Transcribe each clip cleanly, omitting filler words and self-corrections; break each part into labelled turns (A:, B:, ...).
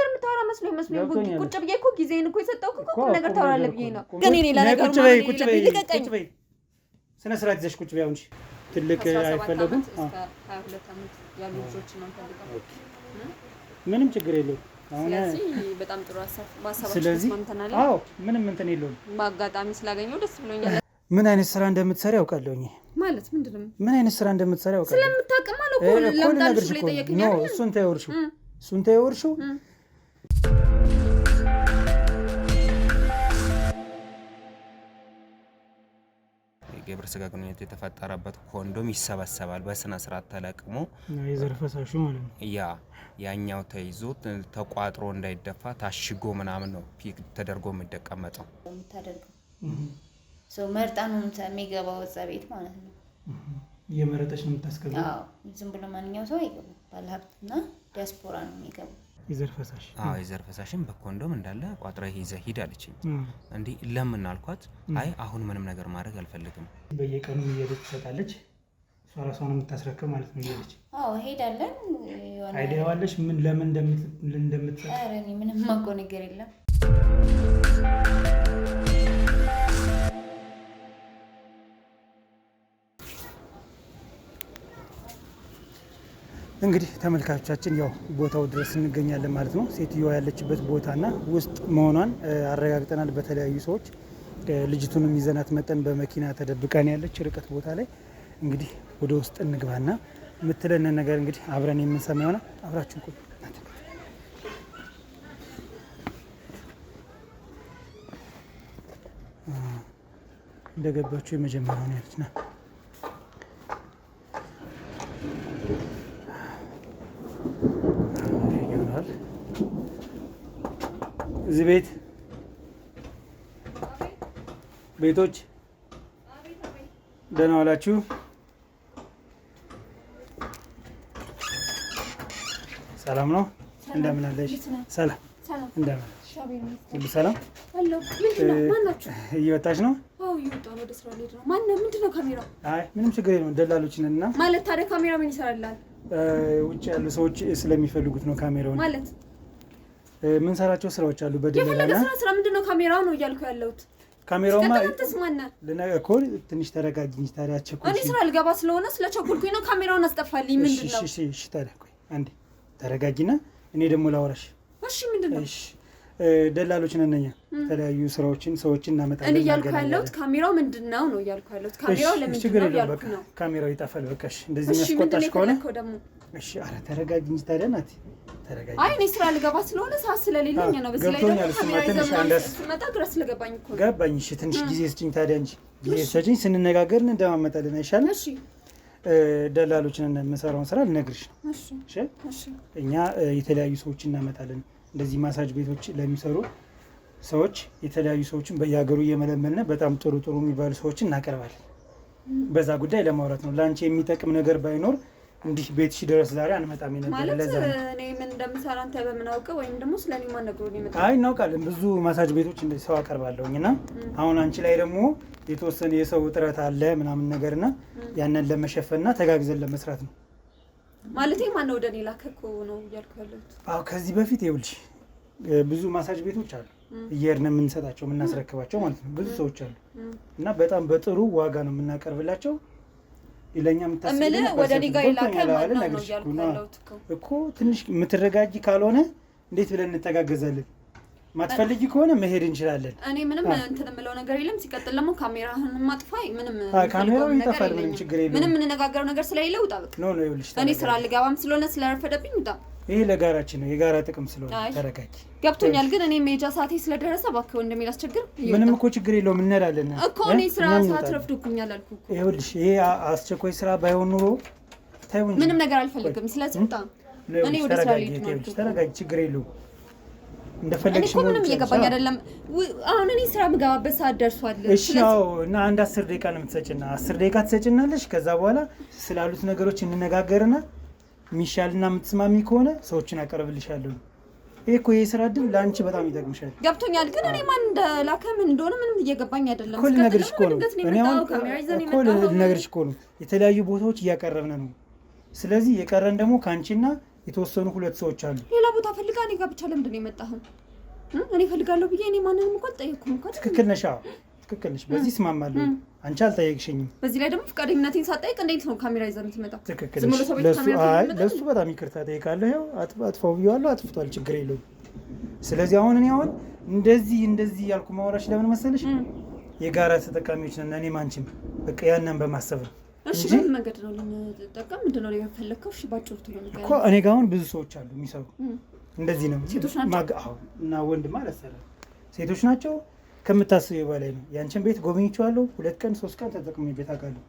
A: ነገር የምታወራ መስሎኝ ቁጭ ብዬ እኮ ጊዜን እኮ የሰጠሁት እኮ ቁም ነገር ታወራለህ ብዬ ነው። ግን እኔ ለነገሩ
B: ቁጭ በይ ስነ ስርዓት ይዘሽ ቁጭ በይ። አሁን ትልቅ አይፈለጉም።
A: 22 ዓመት ያሉ ልጆች ነው ፈልገው
B: ምንም ችግር የለውም።
A: አሁን በጣም ጥሩ ሀሳብ ማንተናል።
B: አዎ ምንም እንትን የለውም።
A: በአጋጣሚ ስላገኘው ደስ ብሎኛል።
B: ምን አይነት ስራ እንደምትሰሪ ያውቃለሁ እኔ
A: ማለት ምንድነው?
B: ምን አይነት ስራ እንደምትሰሪ ያውቃለሁ።
A: ስለምታውቅማ ነው እኮ ለምዳልሽ ብለ ጠየቀኝ አይደል?
B: እሱን ተይወርሽው
C: የግብረ ስጋ ግንኙነት የተፈጠረበት ኮንዶም ይሰበሰባል በስነ ስርዓት ተለቅሞ
B: የዘር ፈሳሹ ማለት ነው።
C: ያኛው ተይዞ ተቋጥሮ እንዳይደፋ ታሽጎ ምናምን ነው ፒክ ተደርጎ የሚደቀመጠው።
D: ሰው መርጣ ነው የሚገባው እዛ ቤት ማለት ነው።
B: የመረጠች ነው የምታስገባው።
D: አዎ ዝም ብሎ ማንኛው ሰው አይገባም። ባለሀብትና ዲያስፖራ ነው የሚገባው።
B: የዘር ፈሳሽ
C: የዘር ፈሳሽን በኮንዶም እንዳለ ቋጥራ ይዘህ ሂድ አለችኝ። እንዴ ለምን አልኳት። አይ አሁን ምንም ነገር ማድረግ አልፈልግም።
B: በየቀኑ እየሄደች ትሰጣለች። እሷ ራሷን የምታስረክብ ማለት ነው እየሄደች።
D: አዎ ሄዳለን።
B: አይዲያ ዋለሽ ምን ለምን እንደምትሰጥ?
D: ኧረ እኔ ምንም የማውቀው ነገር የለም።
B: እንግዲህ ተመልካቾቻችን ያው ቦታው ድረስ እንገኛለን ማለት ነው። ሴትዮዋ ያለችበት ቦታና ውስጥ መሆኗን አረጋግጠናል በተለያዩ ሰዎች። ልጅቱንም ይዘናት መጠን በመኪና ተደብቃን ያለች ርቀት ቦታ ላይ እንግዲህ ወደ ውስጥ እንግባና የምትለን ነገር እንግዲህ አብረን የምንሰማ ይሆናል። አብራችሁን ቆዩ። እንደገባችሁ የመጀመሪያው ነው ያለች ና እዚህ ቤቶች ደህና ዋላችሁ? ሰላም ነው? እንደምን አለሽ? ሰላም እንደምን አለሽ? ሁሉ ሰላም? እየወጣች ነው?
A: አዎ እየወጣሁ ነው። ወደ ስራ ልሄድ ነው። ማነው? ምንድን ነው ካሜራው?
B: አይ ምንም ችግር የለውም። ደላሎች ነን እና
A: ማለት ታዲያ ካሜራ ምን ይሰራላል?
B: ውጭ ያሉ ሰዎች ስለሚፈልጉት ነው ካሜራውን
A: ማለት
B: ምን ሰራቸው ስራዎች አሉ። በደላላ
A: ስራ ምንድነው? ካሜራው ነው እያልኩ ያለሁት።
B: ካሜራውማ
A: ተስማና
B: እኮ ትንሽ ተረጋጊኝ። ታዲያ ቸኩልሽ።
A: እኔ ስራ ልገባ ስለሆነ ስለቸኩልኩኝ ነው። ካሜራውን አስጠፋልኝ። ምንድነው?
B: እሺ ታዲያ ቆይ አንዴ ተረጋጊና እኔ ደግሞ ላወራሽ።
A: እሺ ምንድነው?
B: እሺ ደላሎች ነን እኛ። የተለያዩ ሰዎችን እናመጣለን።
A: እኔ እያልኩ ያለሁት ካሜራው ምንድነው ነው እያልኩ ያለሁት። ካሜራው ለምንድነው እያልኩ ነው።
B: ካሜራው ይጠፋል። በቃሽ እንደዚህ የሚያስቆጣሽ ከሆነ እሺ። ኧረ ተረጋጊኝ ታዲያ ናት። ተረጋጊ።
A: አይ እኔ ስራ ልገባ ስለሆነ ሰዓት ስለሌለኝ ነው። በዚህ ላይ ደግሞ ካሜራ ስመጣ ግራ ስለገባኝ እኮ
B: ገባኝ። እሺ ትንሽ ጊዜ ስጭኝ ታዲያ እንጂ ጊዜ ስጭኝ። ስንነጋገር እንደማመጣለን አይሻልም?
A: እሺ
B: ደላሎች ነን። የምንሰራውን ስራ ልነግርሽ ነው።
A: እሺ
B: እኛ የተለያዩ ሰዎችን እናመጣለን። እንደዚህ ማሳጅ ቤቶች ለሚሰሩ ሰዎች የተለያዩ ሰዎችን በየሀገሩ እየመለመልን በጣም ጥሩ የሚባሉ ሰዎችን እናቀርባለን። በዛ ጉዳይ ለማውራት ነው። ለአንቺ የሚጠቅም ነገር ባይኖር እንዲህ ቤትሽ ድረስ ዛሬ አንመጣም ነበር።
A: ማለት እኔ ምን እንደምሰራ አንተ በምን አውቀው ወይም ደግሞ ስለኔ ማን ነግሮኝ ይመጣ?
B: አይ እናውቃለን። ብዙ ማሳጅ ቤቶች እንደዚህ ሰው አቀርባለሁኝ እና አሁን አንቺ ላይ ደግሞ የተወሰነ የሰው እጥረት አለ ምናምን ነገርና ያንን ለመሸፈንና ተጋግዘን ለመስራት ነው።
A: ማለቴ ማን ነው ወደኔ ላከኩ ነው እያልኩ ያለሁት።
B: አዎ ከዚህ በፊት ይኸውልሽ ብዙ ማሳጅ ቤቶች አሉ እየሄድን የምንሰጣቸው የምናስረክባቸው ማለት ነው። ብዙ ሰዎች አሉ እና በጣም በጥሩ ዋጋ ነው የምናቀርብላቸው። ይለኛ
A: ምታስፈልግ ወደ ዲጋ ይላከ ማለት ነው እያልኩ ያለሁት
B: እኮ። ትንሽ የምትረጋጊ ካልሆነ እንዴት ብለን እንተጋገዛለን? ማትፈልጊ ከሆነ መሄድ እንችላለን።
A: እኔ ምንም እንትን የምለው ነገር የለም። ሲቀጥል ደግሞ ካሜራህን ማጥፋይ ምንም
B: ካሜራው ይጠፋል። ምንም ችግር የለም።
A: ምንም እንነጋገረው ነገር ስለሌለ ውጣ በቃ።
B: ኖ ይኸውልሽ
A: እኔ ስራ ልገባም ስለሆነ ስለረፈደብኝ ውጣ።
B: ይሄ ለጋራችን ነው፣ የጋራ ጥቅም ስለሆነ ተረጋጊ።
A: ገብቶኛል። ግን እኔ ሜጃ ሰዓቴ ስለደረሰ እባክህ ወንድሜ ላስቸግር።
B: ምንም እኮ ችግር የለውም እንላለን
A: እኮ። እኔ ስራ ሰዓት ረፍዶብኛል አልኩህ እኮ።
B: ይኸውልሽ ይሄ አስቸኳይ ስራ ባይሆን ኑሮ ታዩኝ።
A: ምንም ነገር አልፈልግም። ስለዚህ ውጣ። እኔ ወደ ስራ ልሄድ ነው።
B: ተረጋጊ፣ ችግር የለውም። እንደፈለግሽ
A: ነው። ምንም እየገባኝ አይደለም። አሁን እኔ ስራ የምገባበት ሰዓት ደርሷል።
B: እሺ አዎ። እና አንድ 10 ደቂቃ ነው የምትሰጪና 10 ደቂቃ ትሰጪናለሽ። ከዛ በኋላ ስላሉት ነገሮች እንነጋገርና ሚሻልና የምትስማሚ ከሆነ ሰዎችን አቀርብልሻለሁ። ይሄ እኮ የስራ እድል ለአንቺ በጣም ይጠቅምሻል።
A: ገብቶኛል። ግን እኔ ማን እንደላከ ምን እንደሆነ ምንም እየገባኝ አይደለም።
B: እኮ ልነግርሽ እኮ ነው። የተለያዩ ቦታዎች እያቀረብን ነው። ስለዚህ የቀረን ደግሞ ከአንቺና የተወሰኑ 2 ሰዎች አሉ።
A: ሌላ ቦታ ፈልጋ እኔ ጋር ብቻ ለምንድን ነው የመጣኸው? እኔ ፈልጋለሁ ብዬ እኔ ማንንም እኮ አልጠየኩም እኮ።
B: ትክክል ነሽ፣ ትክክል ነሽ። በዚህ እስማማለሁ። አንቺ አልጠየቅሽኝም።
A: በዚህ ላይ ደግሞ ፈቃደኝነቴን ሳትጠይቅ እንዴት ነው ካሜራ ይዘህ የምትመጣው?
B: ትክክል ነሽ። ለእሱ በጣም ይቅርታ ጠይቃለሁ። ይኸው አጥፋው ብዬዋለሁ፣ አጥፍቷል፣ ችግር የለውም። ስለዚህ አሁን እኔ እንደዚህ ያልኩ ማውራሽ ለምን መሰለሽ? የጋራ ተጠቃሚዎች ነን እኔም አንቺም። በቃ ያንን በማሰብ ነው።
A: እሺ በምን መንገድ ነው ልንጠቀም? ምንድን ነው የፈለግከው? እሺ ባጭሩ እኮ
B: እኔ ጋር አሁን ብዙ ሰዎች አሉ የሚሰሩ እንደዚህ ነው።
A: ሴቶች ናቸው
B: እና ወንድ ማለት ሴቶች ናቸው። ከምታስበው በላይ ነው። ያንቺን ቤት ጎብኝቼዋለሁ። 2 ቀን 3 ቀን ተጠቅሜበት አውቃለሁ።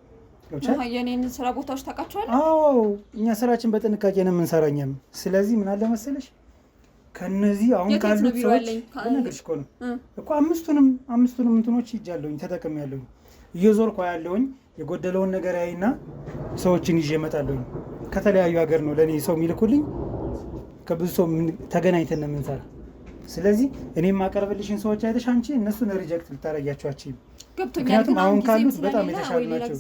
A: የኔን ስራ ቦታዎች ታውቃቸዋለህ?
B: አዎ እኛ ስራችን በጥንቃቄ ነው የምንሰራው እኛም። ስለዚህ ምን አለ መሰለሽ ከነዚህ አሁን ካሉት ሰዎች ነገርሽ እኮ ነው እኮ አምስቱንም እንትኖች ይጃለሁኝ ተጠቅሜያለሁኝ። እየዞርኩ ያለሁኝ የጎደለውን ነገር ያይና ሰዎችን ይዤ እመጣለሁኝ። ከተለያዩ ሀገር ነው ለኔ ሰው የሚልኩልኝ። ከብዙ ሰው ተገናኝተን ነው የምንሰራ። ስለዚህ እኔም ማቀርብልሽን ሰዎች አይተሽ አንቺ እነሱን ሪጀክት ልታረጊያቸዋችሁ ምክንያቱም አሁን ካሉት በጣም የተሻሉ ናቸው።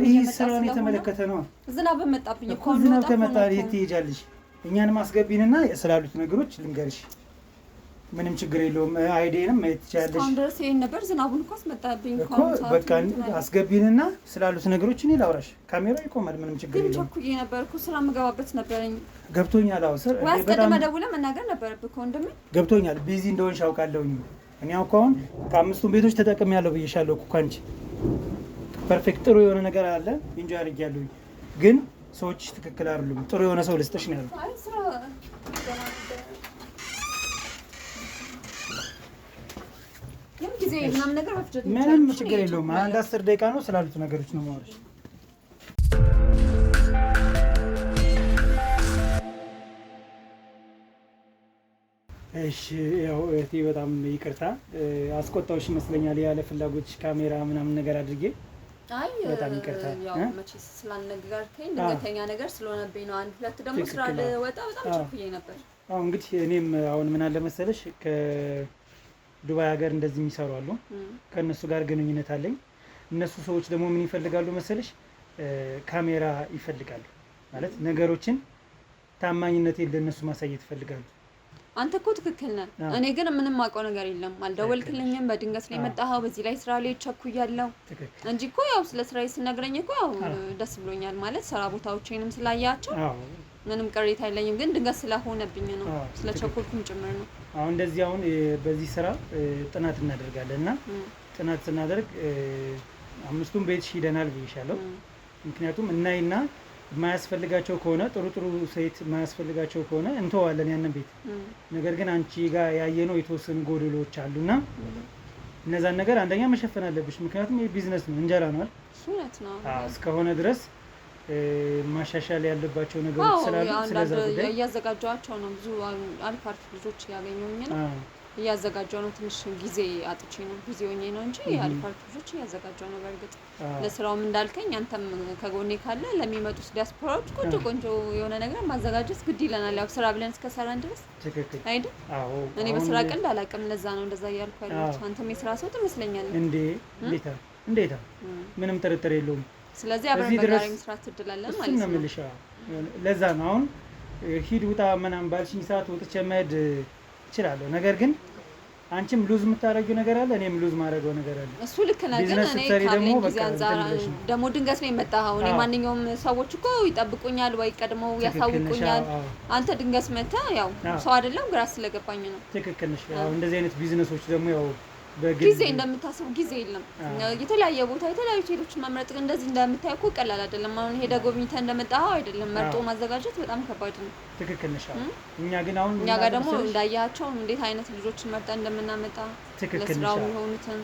B: ይህ ስራን የተመለከተ ነው።
A: ዝናብ መጣብኝ እኮ
B: ዝናብ ከመጣ የት ትሄጃለሽ? እኛንም አስገቢንና ስላሉት ነገሮች ልንገርሽ። ምንም ችግር የለውም። አይዲንም ማየት ትችያለሽ።
A: አሁን ድረስ ይሄን ነበር። ዝናቡን እኮ አስመጣብኝ
B: እኮ በቃ አስገቢንና ስላሉት ነገሮች እኔ ላውራሽ። ካሜራው ይቆማል። ምንም ችግር የለውም።
A: ግን ቸኩዬ ነበር እኮ ስራ የምገባበት ነበረኝ።
B: ገብቶኛል። አዎ ስር
A: በጣም ደውለህ መናገር ነበረብህ እኮ ወንድሜ።
B: ገብቶኛል። ቢዚ እንደሆንሽ አውቃለሁኝ። እኔ እኮ አሁን ከ5ቱም ቤቶች ተጠቅሜያለሁ ብዬሻለሁ እኮ አንቺ። ፐርፌክት ጥሩ የሆነ ነገር አለ ኢንጆይ አድርጌያለሁኝ። ግን ሰዎች ትክክል አይደሉም። ጥሩ የሆነ ሰው ልስጥሽ ነው ያለው። ምንም ችግር የለውም። 1-10 ደቂቃ ነው ስላሉት ነገሮች ነው የማወራሽ። እሺ ያው እህቴ በጣም ይቅርታ አስቆጣሁሽ ይመስለኛል። ያለ ፍላጎትሽ ካሜራ ምናምን ነገር አድርጌ
A: አይ
B: በጣም ይቅርታ።
A: ያው መቼስ ስላልነገርከኝ ድንገተኛ ነገር ስለሆነብኝ ነው። 1-2 ደግሞ ስራ ልወጣ በጣም ቸኩዬ ነበር።
B: አዎ እንግዲህ እኔም አሁን ምን አለ መሰለሽ ዱባይ ሀገር እንደዚህ የሚሰሩ አሉ። ከነሱ ጋር ግንኙነት አለኝ። እነሱ ሰዎች ደግሞ ምን ይፈልጋሉ መሰለሽ? ካሜራ ይፈልጋሉ። ማለት ነገሮችን ታማኝነቴን ለነሱ ማሳየት ይፈልጋሉ።
A: አንተ እኮ ትክክል ነህ። እኔ ግን ምንም አውቀው ነገር የለም። አልደወልክልኝም። በድንገት ነው የመጣኸው። በዚህ ላይ ስራ ላይ ቸኩያለሁ እንጂ እኮ ያው ስለ ስራዬ ስነግረኝ እኮ ያው ደስ ብሎኛል። ማለት ስራ ቦታዎቼንም ስላያቸው ምንም ቅሬታ የለኝም። ግን ድንገት ስለሆነብኝ ነው ስለቸኮልኩም ጭምር ነው።
B: አሁን እንደዚህ አሁን በዚህ ስራ ጥናት እናደርጋለን እና ጥናት ስናደርግ 5ቱም ቤት ሂደናል ብዬሻለሁ። ምክንያቱም እናይና የማያስፈልጋቸው ከሆነ ጥሩ ሴት የማያስፈልጋቸው ከሆነ እንተዋለን ያንን ቤት። ነገር ግን አንቺ ጋር ያየነው የተወሰኑ ጎደሎች አሉና እነዛን ነገር አንደኛ መሸፈን አለብሽ። ምክንያቱም የቢዝነስ ነው፣ እንጀራ ነው አይደል? እስከሆነ ድረስ ማሻሻል ያለባቸው ነገሮች ስላሉ ስለዛ ጉዳይ
A: እያዘጋጇቸው ነው። ብዙ አሪፍ ልጆች ያገኘሁኝ ነው እያዘጋጀው ነው። ትንሽ ጊዜ አጥቼ ነው ጊዜ ሆኜ ነው እንጂ አሪፍ ልጆች እያዘጋጀው ነው። በእርግጥ ለስራውም እንዳልከኝ አንተም ከጎኔ ካለ ለሚመጡት ዲያስፖራዎች ቆንጆ የሆነ ነገር ማዘጋጀት ግድ ይለናል። ያው ስራ ብለን እስከሰራን ድረስ
B: ትክክል
A: አይደል? አዎ እኔ በስራ ቀልድ አላውቅም። ለዛ ነው እንደዛ እያልኩ ያለሁት። አንተም የስራ ሰው ትመስለኛለህ።
B: እንዴታ ምንም ጥርጥር የለውም።
A: ስለዚህ አብረን በጋራ መስራት ትድላለን ማለት ነው።
B: ለዛ ነው አሁን ሂድ ውጣ ምናምን ባልሽኝ ሰዓት ወጥቼ መሄድ እችላለሁ። ነገር ግን አንቺም ሉዝ የምታረጊው ነገር አለ፣ እኔም ሉዝ ማድረገው ነገር አለ።
A: እሱ ልክ ነው። ግን እኔ ካለኝ ጊዜ አንፃር ደግሞ ድንገት ነው የመጣኸው። እኔ ማንኛውም ሰዎች እኮ ይጠብቁኛል ወይ ቀድመው ያሳውቁኛል። አንተ ድንገት መተህ ያው ሰው አይደለም ግራ ስለገባኝ ነው።
B: ትክክል ነሽ። ያው እንደዚህ አይነት ቢዝነሶች ደግሞ ያው
A: ጊዜ እንደምታስቡ ጊዜ የለም። የተለያየ ቦታ የተለያዩ ሴቶችን መምረጥ እንደዚህ እንደምታየው እኮ ቀላል አይደለም። አሁን ሄደ ጎብኝተህ እንደመጣኸው አይደለም። መርጦ ማዘጋጀት በጣም ከባድ ነው።
B: ትክክል ነሽ። እኛ ጋር ደግሞ
A: እንዳያቸው እንዴት አይነት ልጆችን መርጠን እንደምናመጣ ለስራው የሚሆኑትን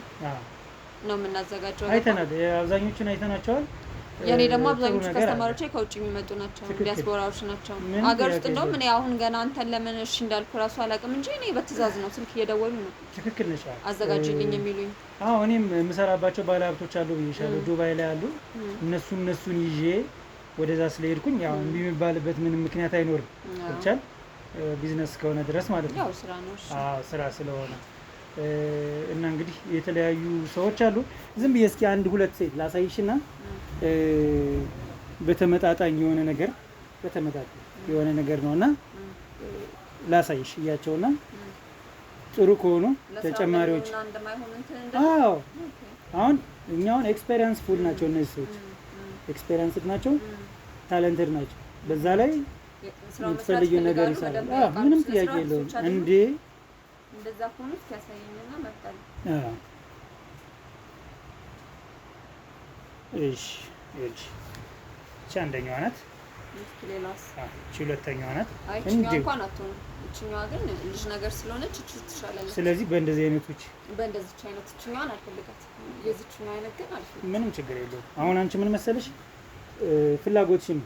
A: ነው የምናዘጋጀው።
B: አይተናል፣ አብዛኞቹን አይተናቸዋል።
A: የኔ ደግሞ አብዛኞቹ ከስተመሮቼ ከውጭ የሚመጡ ናቸው፣ ዲያስፖራዎች ናቸው። አገር ውስጥ እንደውም እኔ አሁን ገና አንተን ለምን እሺ እንዳልኩ ራሱ አላውቅም እንጂ እኔ በትዕዛዝ ነው ስልክ እየደወሉ ነው
B: ትክክል ነሽ
A: አዘጋጅልኝ የሚሉኝ።
B: አዎ እኔም የምሰራባቸው ባለሀብቶች አሉ ብዬሻለሁ፣ ዱባይ ላይ አሉ። እነሱን ይዤ ወደዛ ስለሄድኩኝ ያው እምቢ የሚባልበት ምንም ምክንያት አይኖርም። ብቻል ቢዝነስ ከሆነ ድረስ ማለት ነው።
A: ያው ስራ ነው።
B: ስራ ስለሆነ እና እንግዲህ የተለያዩ ሰዎች አሉ። ዝም ብዬ እስኪ 1-2 ሴት ላሳይሽና በተመጣጣኝ የሆነ ነገር በተመጣጣኝ የሆነ ነገር ነውና ላሳይሽ እያቸውና ጥሩ ከሆኑ ተጨማሪዎች አዎ አሁን እኛውን ኤክስፔሪየንስ ፉል ናቸው እነዚህ ሰዎች ኤክስፔሪየንስድ ናቸው ታለንትድ ናቸው በዛ ላይ የምትፈልጊው ነገር ይሰራል ምንም ጥያቄ የለውም እንዴ
A: እንደዛ ሆኖ ሲያሳየኝና መጣል
B: እሺ እቺ አንደኛዋ ናት
A: ሌላስ
B: እቺ ሁለተኛዋ ናት
A: እቺኛዋ እንኳን አትሆንም እቺኛዋ ግን ልጅ ነገር ስለሆነች እቺ ትሻላለች
B: ስለዚህ በእንደዚህ አይነቶች
A: በእንደዚህ አይነት እቺኛዋን አልፈልጋት የዚህኛዋ አይነት ግን አልፈልግም
B: ምንም ችግር የለውም አሁን አንቺ ምን መሰለሽ ፍላጎትሽን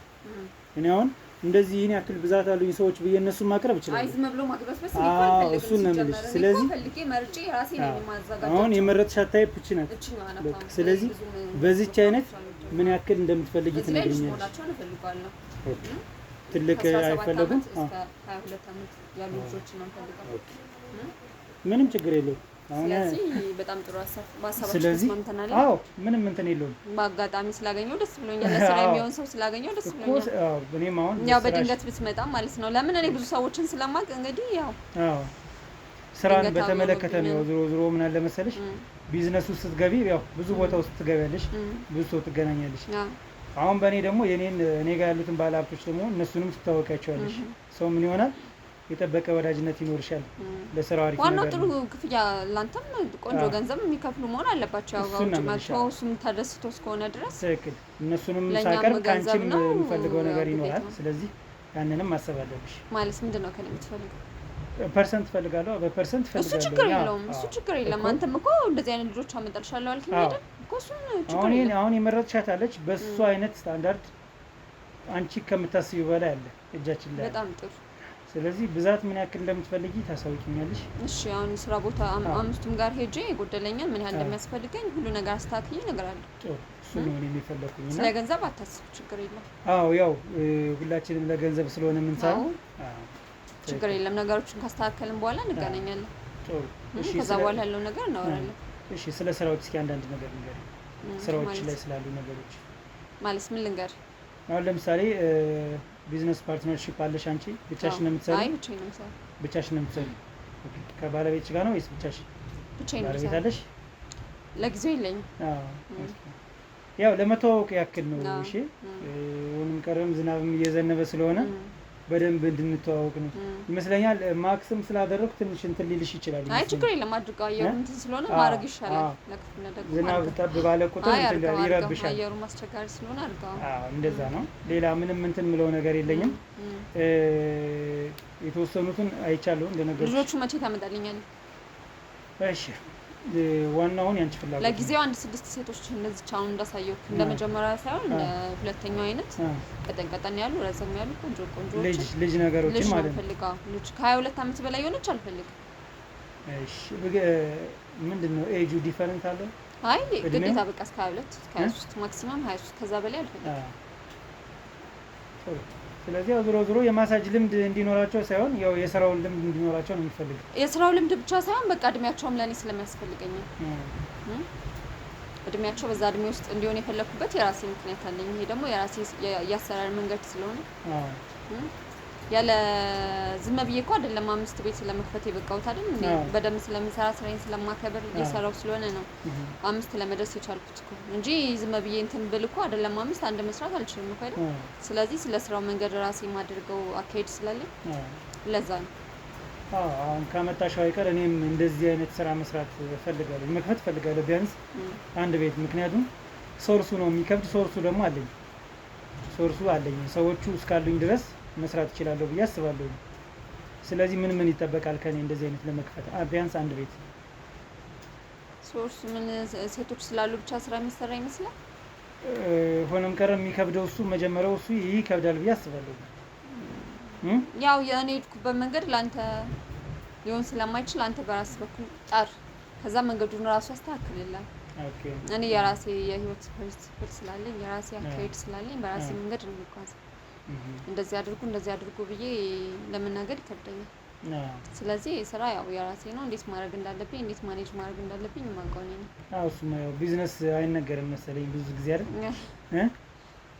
B: እኔ አሁን እንደዚህ ይሄን ያክል ብዛት አሉኝ ሰዎች በየነሱ ማቅረብ ይችላል
A: አይዝም ብሎ ማግበስበስ ይፈልጋል
B: እሱን ነው የምልሽ ስለዚህ
A: ፈልጌ መርጬ ራሴ ነኝ ማዘጋጀት
B: አሁን የመረጥሻት ታይፕ እቺ ናት ስለዚህ በዚህች አይነት ምን ያክል እንደምትፈልጊ ትነግሪኛለሽ ትልቅ አይፈልጉም
A: 22 አመት ያሉ ልጆች ነው ፈልጋለሁ
B: ምንም ችግር የለውም አሁን
A: በጣም ጥሩ ሀሳብ
B: ስለዚህ አዎ ምንም እንትን የለውም
A: በአጋጣሚ ስላገኘው ደስ ብሎኛል ለስራ የሚሆን ሰው ስላገኘው ደስ ብሎኛል
B: አዎ እኔም አሁን
A: ያው በድንገት ብትመጣ ማለት ነው ለምን እኔ ብዙ ሰዎችን ስለማቅ እንግዲህ ያው
B: አዎ ስራን በተመለከተ ነው ዞሮ ምን አለ መሰለሽ ቢዝነስ ውስጥ ስትገቢ ያው ብዙ ቦታ ውስጥ ትገቢያለሽ ብዙ ሰው ትገናኛለሽ አሁን በእኔ ደግሞ እኔ ጋር ያሉትን ባለሀብቶች ደግሞ እነሱንም ትታወቂያቸዋለሽ ሰው ምን ይሆናል የጠበቀ ወዳጅነት ይኖርሻል ለስራው አሪፍ ነገር
A: ዋናው ጥሩ ክፍያ ላንተም ቆንጆ ገንዘብ የሚከፍሉ መሆን አለባቸው ያው እሱም ተደስቶ እስከሆነ ድረስ
B: ትክክል እነሱንም ሳቀርብ ካንቺም የምፈልገው ነገር ይኖራል ስለዚህ ያንንም ማሰብ አለብሽ
A: ማለት ምንድነው ከኔ የምትፈልገው
B: ፐርሰንት ፈልጋለሁ በፐርሰንት ፈልጋለሁ
A: እሱ ችግር የለም አንተም እኮ እንደዚህ አይነት ልጆች አመጣልሻለሁ አልከኝ አይደል እኮ እሱን ችግር የለም
B: አሁን የመረጥሻት አለች በሱ አይነት ስታንዳርድ አንቺ ከምታስቢው በላይ አለ እጃችን ላይ
A: በጣም ጥሩ
B: ስለዚህ ብዛት ምን ያክል እንደምትፈልጊ ታሳውቂኛለሽ
A: እሺ አሁን ስራ ቦታ አምስቱም ጋር ሄጄ የጎደለኛል ምን ያህል እንደሚያስፈልገኝ ሁሉ ነገር አስተካክዬ እነግራለሁ
B: እሱ ነው እኔ የሚፈልኩኝና
A: ስለ ገንዘብ አታስብ ችግር የለም
B: አዎ ያው ሁላችንም ለገንዘብ ስለሆነ የምንሰራው
A: ችግር የለም ነገሮችን ካስተካከልን በኋላ እንገናኛለን
B: ጥሩ
A: እሺ ከዛ በኋላ ያለው ነገር እናወራለን
B: እሺ ስለ ስራዎች እስኪ አንዳንድ ነገር ንገሪ ስራዎች ላይ ስላሉ ነገሮች
A: ማለት ምን ልንገር
B: አሁን ለምሳሌ ቢዝነስ ፓርትነርሺፕ አለሽ አንቺ ብቻሽን ነው የምትሰሪው
A: አይ ብቻዬን ነው የምሰራው
B: ብቻሽን ነው የምትሰሪው ከባለቤትሽ ጋር ነው ወይስ ብቻሽን
A: ብቻዬን ነው
B: ባለቤት አለሽ
A: ለጊዜው የለኝም
B: ያው ለመተዋወቅ ያክል ነው እሺ ወንም ቀረም ዝናብም እየዘነበ ስለሆነ በደንብ እንድንተዋወቅ ነው ይመስለኛል ማክስም ስላደረኩ ትንሽ እንትን ሊልሽ ይችላል
A: አይ ችግር የለም አድርጋ አየሩ እንትን ስለሆነ ማድረግ ይሻላል ለክፍለ ደግሞ
B: ዝናብ ጠብ ባለ ቁጥር እንትን ይረብሻል
A: አየሩ ማስቸጋሪ ስለሆነ አድርጋ
B: እንደዛ ነው ሌላ ምንም እንትን ምለው ነገር የለኝም የተወሰኑትን አይቻለሁ እንደነገርኩሽ
A: ልጆቹ መቼ ታመጣልኛለህ
B: እሺ ዋናውን ያንቺ ፍላጎት
A: ለጊዜው 6 ሴቶች እንደዚህ አሁን እንዳሳየው እንደመጀመሪያ ሳይሆን ሁለተኛው አይነት ቀጠን ያሉ ረዘም ያሉ ቆንጆ
B: ልጅ ነገሮችን ማለት ነው
A: ፈልጋው ልጅ ከ22 አመት በላይ የሆነች አልፈልግም
B: እሺ ምንድነው ኤጁ ዲፈረንት አለ
A: አይ ግዴታ በቃ እስከ 22 እስከ 23 ማክሲማም 23 ከዛ በላይ አልፈልግም
B: ስለዚህ ዞሮ የማሳጅ ልምድ እንዲኖራቸው ሳይሆን ያው የስራውን ልምድ እንዲኖራቸው ነው የሚፈልገው
A: የስራው ልምድ ብቻ ሳይሆን በቃ እድሜያቸውም ለኔ ስለሚያስፈልገኝ እድሜያቸው በዛ እድሜ ውስጥ እንዲሆን የፈለኩበት የራሴ ምክንያት አለኝ ይሄ ደግሞ የራሴ ያሰራር መንገድ ስለሆነ ያለ ዝም ብዬ እኮ አይደለም 5 ቤት ስለመክፈት የበቃሁት አይደል እንዴ በደም ስለምሰራ ስራዬን ስለማከብር እየሰራው ስለሆነ ነው 5 ለመድረስ የቻልኩት እኮ እንጂ ዝም ብዬ እንትን ብል እኮ አይደለም 5 አንድ መስራት አልችልም እኮ አይደል ስለዚህ ስለ ስራው መንገድ ራሴ ማድረገው አካሄድ ስላለኝ ለዛ ነው
B: አሁን ከመጣሻው አይቀር እኔም እንደዚህ አይነት ስራ መስራት ፈልጋለሁ መክፈት ፈልጋለሁ ቢያንስ አንድ ቤት ምክንያቱም ሶርሱ ነው የሚከብድ ሶርሱ ደግሞ አለኝ ሰዎቹ እስካሉኝ ድረስ መስራት ይችላል ብዬ አስባለሁ ስለዚህ ምን ይተበቃል ከኔ እንደዚህ አይነት ለመክፈት ቢያንስ አንድ ቤት
A: ሶርስ ምን ሴቶች ስላሉ ብቻ ስራ የሚሰራ ይመስላል
B: ሆነም ቀረ የሚከብደው እሱ መጀመሪያው እሱ ይከብዳል ብዬ አስባለሁ
A: ያው የኔ ሄድኩበት መንገድ ላንተ ሊሆን ስለማይችል አንተ በራስ በኩል ጣር ከዛ መንገዱን ራሱ አስተካክልልኝ
B: ኦኬ
A: እኔ የራሴ የህይወት ፕሪንሲፕል ስላለኝ የራሴ አካሄድ ስላለኝ በራሴ መንገድ እንጓዝ እንደዚህ አድርጉ ብዬ ለመናገር ይከብደኛል ስለዚህ ስራ ያው የራሴ ነው እንዴት ማድረግ እንዳለብኝ እንዴት ማኔጅ ማድረግ እንዳለብኝ የማውቀው ነኝ
B: እሱማ ያው ቢዝነስ አይነገርም መሰለኝ ብዙ ጊዜ አይደል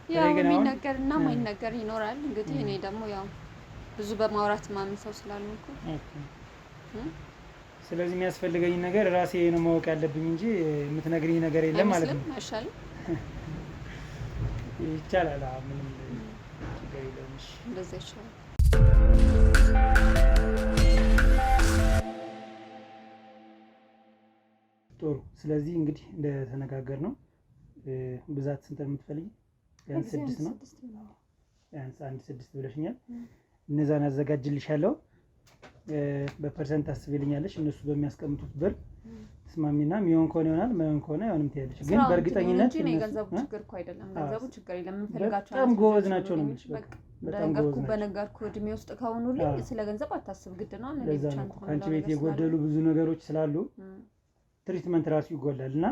A: ያው የሚነገርና ማይነገር ይኖራል። እንግዲህ እኔ ደግሞ ያው ብዙ በማውራት ማምን ሰው ስላልሆንኩ
B: ስለዚህ የሚያስፈልገኝ ነገር ራሴ ነው ማወቅ ያለብኝ እንጂ የምትነግሪኝ ነገር የለም ማለት ነው።
A: አይሻልም?
B: ይቻላል። ምንም ችግር የለውም። እሺ
A: እንደዛ ይሻላል።
B: ጥሩ። ስለዚህ እንግዲህ እንደተነጋገር ነው ብዛት ስንት ነው የምትፈልጊ? ቢያንስ 6 ነው። ቢያንስ 6 ብለሽኛል። እነዛን አዘጋጅልሻለሁ። በፐርሰንት አስቢልኛለሽ። እነሱ በሚያስቀምጡት ብር ተስማሚና የሚሆን ከሆነ ይሆናል፣ ማይሆን ከሆነ አይሆንም ትያለሽ። ግን በእርግጠኝነት
A: ገንዘቡ ችግር እኮ አይደለም። ገንዘቡ ችግር የለም። የምንፈልጋቸው
B: በጣም ጎበዝ ናቸው ነው የምልሽ። በጣም ጎበዝ ናቸው።
A: በነገርኩ እድሜ ውስጥ ከሆኑልኝ ስለ ገንዘብ አታስብ፣ ግድ ነው። እኔ ብቻ ነው
B: ከአንቺ ቤት የጎደሉ ብዙ ነገሮች ስላሉ ትሪትመንት ራሱ ይጎላል እና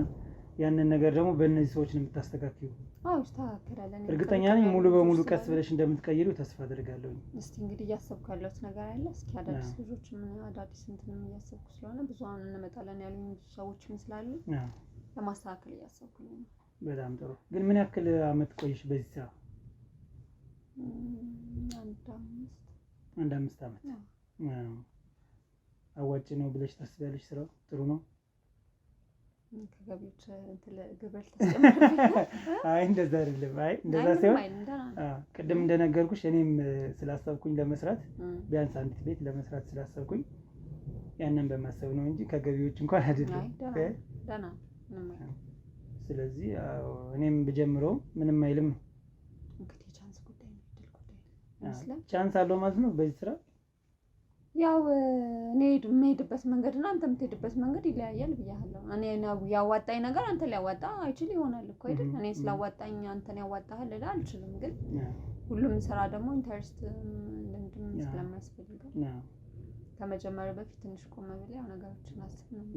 B: ያንን ነገር ደግሞ በእነዚህ ሰዎች ነው የምታስተካክዩ።
A: አዎ ይስተካከላል።
B: እርግጠኛ ነኝ ሙሉ በሙሉ ቀስ ብለሽ እንደምትቀይሩ ተስፋ አደርጋለሁ።
A: እስቲ እንግዲህ እያሰብኩ ያለሁት ነገር አለ። እስኪ አዳዲስ ልጆች አዳዲስ እንትንም እያሰብኩ ስለሆነ ብዙውን እንመጣለን ያሉኝ ብዙ ሰዎችም ስላሉ ለማስተካከል እያሰብኩኝ ነው።
B: በጣም ጥሩ። ግን ምን ያክል አመት ቆይሽ በዚህ ስራ? አንድ 5 አመት። አዋጭ ነው ብለሽ ታስቢያለሽ? ስራው ጥሩ ነው?
A: ከገቢዎች ግብር ተጨምሮ
B: አይ እንደዛ አይደለም። አይ እንደዛ ሳይሆን ቅድም እንደነገርኩሽ እኔም ስላሰብኩኝ ለመስራት ቢያንስ አንዲት ቤት ለመስራት ስላሰብኩኝ ያንን በማሰብ ነው እንጂ ከገቢዎች እንኳን አይደለም።
A: ደህና
B: ስለዚህ እኔም ብጀምረው ምንም አይልም።
A: እንግዲህ ቻንስ ጉዳይ ነው፣ እድል ጉዳይ ነው።
B: ቻንስ አለው ማለት ነው በዚህ ስራ።
A: ያው እኔ የምሄድበት መንገድ እና አንተ የምትሄድበት መንገድ ይለያያል ብያለሁ። እኔ ያዋጣኝ ነገር አንተ ሊያዋጣ አይችል ይሆናል እኮ አይደል? እኔ ስላዋጣኝ አንተን ያዋጣሃል ልል አልችልም። ግን ሁሉም ስራ ደግሞ ኢንተረስት ልምድም ስለማያስፈልገው ከመጀመሪያ በፊት ትንሽ ቆም ብለህ ያው ነገሮችን